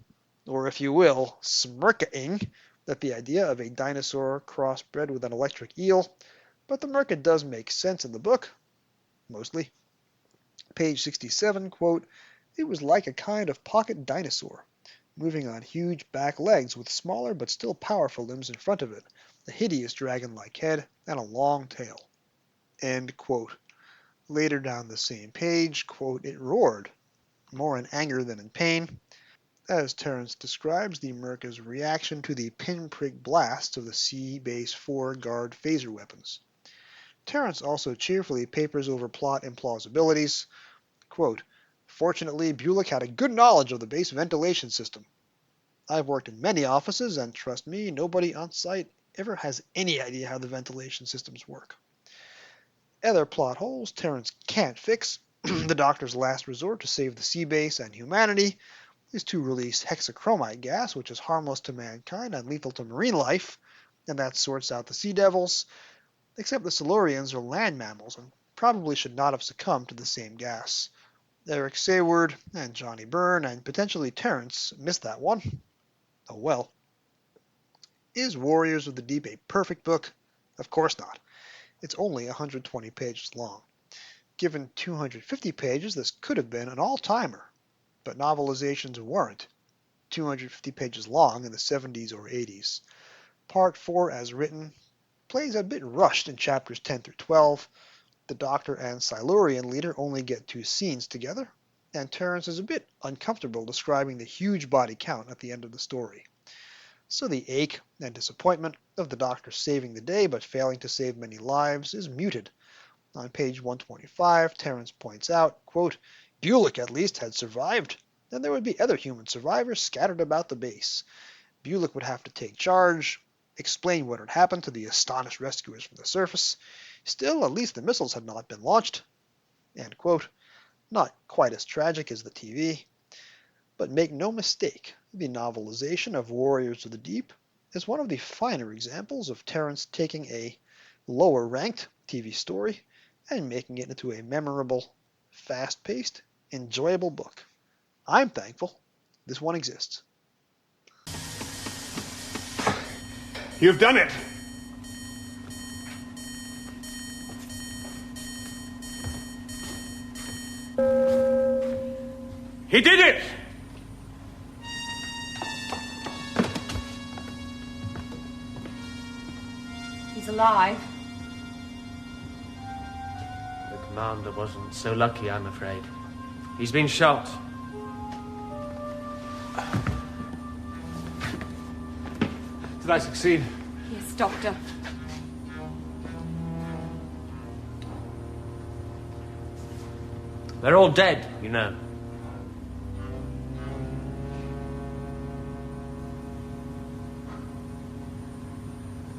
or if you will, smirking, at the idea of a dinosaur crossbred with an electric eel, but the Merca does make sense in the book, mostly. Page 67, quote, it was like a kind of pocket dinosaur, moving on huge back legs with smaller but still powerful limbs in front of it, a hideous dragon-like head, and a long tail. End quote. Later down the same page, quote, it roared, more in anger than in pain, as Terrence describes the Merca's reaction to the pinprick blasts of the Sea-Base 4 Guard phaser weapons. Terrence also cheerfully papers over plot implausibilities. Quote, fortunately, Bulick had a good knowledge of the base ventilation system. I've worked in many offices, and trust me, nobody on site ever has any idea how the ventilation systems work. Other plot holes Terrence can't fix the Doctor's last resort to save the sea base and humanity is to release hexachromite gas, which is harmless to mankind and lethal to marine life, and that sorts out the sea devils, except the Silurians are land mammals and probably should not have succumbed to the same gas. Eric Sayward and Johnny Byrne and potentially Terrence missed that one. Oh well. Is Warriors of the Deep a perfect book? Of course not. It's only 120 pages long. Given 250 pages, this could have been an all-timer, but novelizations weren't 250 pages long in the 70s or 80s. Part 4, as written, plays a bit rushed in chapters 10 through 12. The Doctor and Silurian leader only get 2 scenes together, and Terrence is a bit uncomfortable describing the huge body count at the end of the story. So the ache and disappointment of the Doctor saving the day but failing to save many lives is muted. On page 125, Terrence points out, quote, Bulick at least had survived, and there would be other human survivors scattered about the base. Bulick would have to take charge, explain what had happened to the astonished rescuers from the surface. Still, at least the missiles had not been launched. End quote. Not quite as tragic as the TV. But make no mistake, the novelization of Warriors of the Deep is one of the finer examples of Terrence taking a lower-ranked TV story and making it into a memorable, fast-paced, enjoyable book. I'm thankful this one exists. You've done it! He did it! He's alive. The commander wasn't so lucky, I'm afraid. He's been shot. Did I succeed? Yes, Doctor. They're all dead, you know.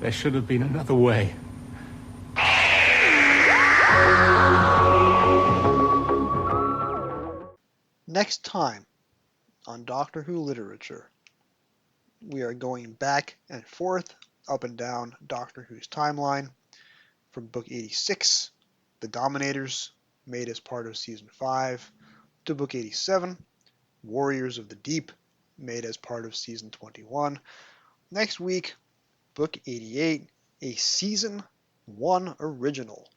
There should have been another way. Next time on Doctor Who Literature, we are going back and forth, up and down Doctor Who's timeline, from Book 86, The Dominators, made as part of Season 5, to Book 87, Warriors of the Deep, made as part of Season 21. Next week, Book 88, a Season 1 original,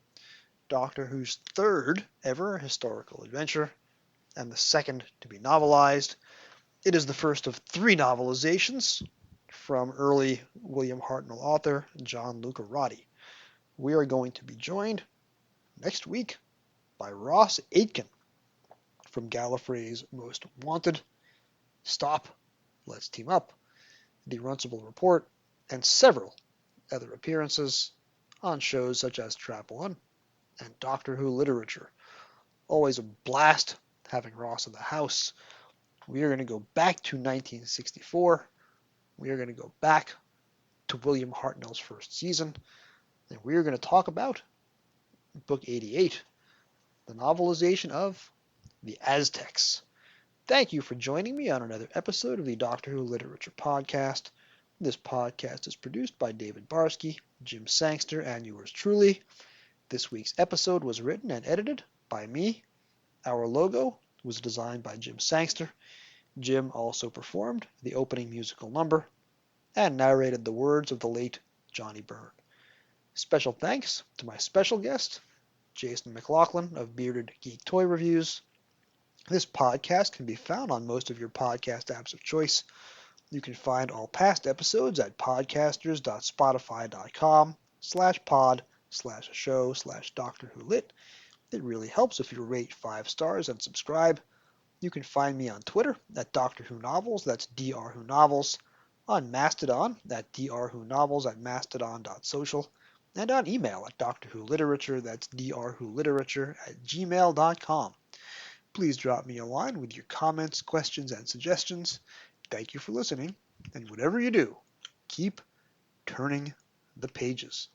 Doctor Who's third ever historical adventure, and the second to be novelized. It is the first of 3 novelizations from early William Hartnell author John Luca Roddy. We are going to be joined next week by Ross Aitken from Gallifrey's Most Wanted, Stop, Let's Team Up, The Runcible Report, and several other appearances on shows such as Trap One and Doctor Who Literature. Always a blast having Ross in the house. We are going to go back to 1964. We are going to go back to William Hartnell's first season. And we are going to talk about Book 88, the novelization of The Aztecs. Thank you for joining me on another episode of the Doctor Who Literature Podcast. This podcast is produced by David Barsky, Jim Sangster, and yours truly. This week's episode was written and edited by me. Our logo was designed by Jim Sangster. Jim also performed the opening musical number and narrated the words of the late Johnny Byrne. Special thanks to my special guest, Jason McLaughlin of Bearded Geek Toy Reviews. This podcast can be found on most of your podcast apps of choice. You can find all past episodes at podcasters.spotify.com/pod/show/Doctor Who Lit. It really helps if you rate 5 stars and subscribe. You can find me on Twitter at Doctor Who Novels, that's Dr. Who Novels, on Mastodon at drwhonovels@mastodon.social, and on email at Doctor Who Literature, that's drwholiterature@gmail.com. Please drop me a line with your comments, questions, and suggestions. Thank you for listening, and whatever you do, keep turning the pages.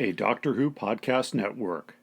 a Doctor Who podcast network.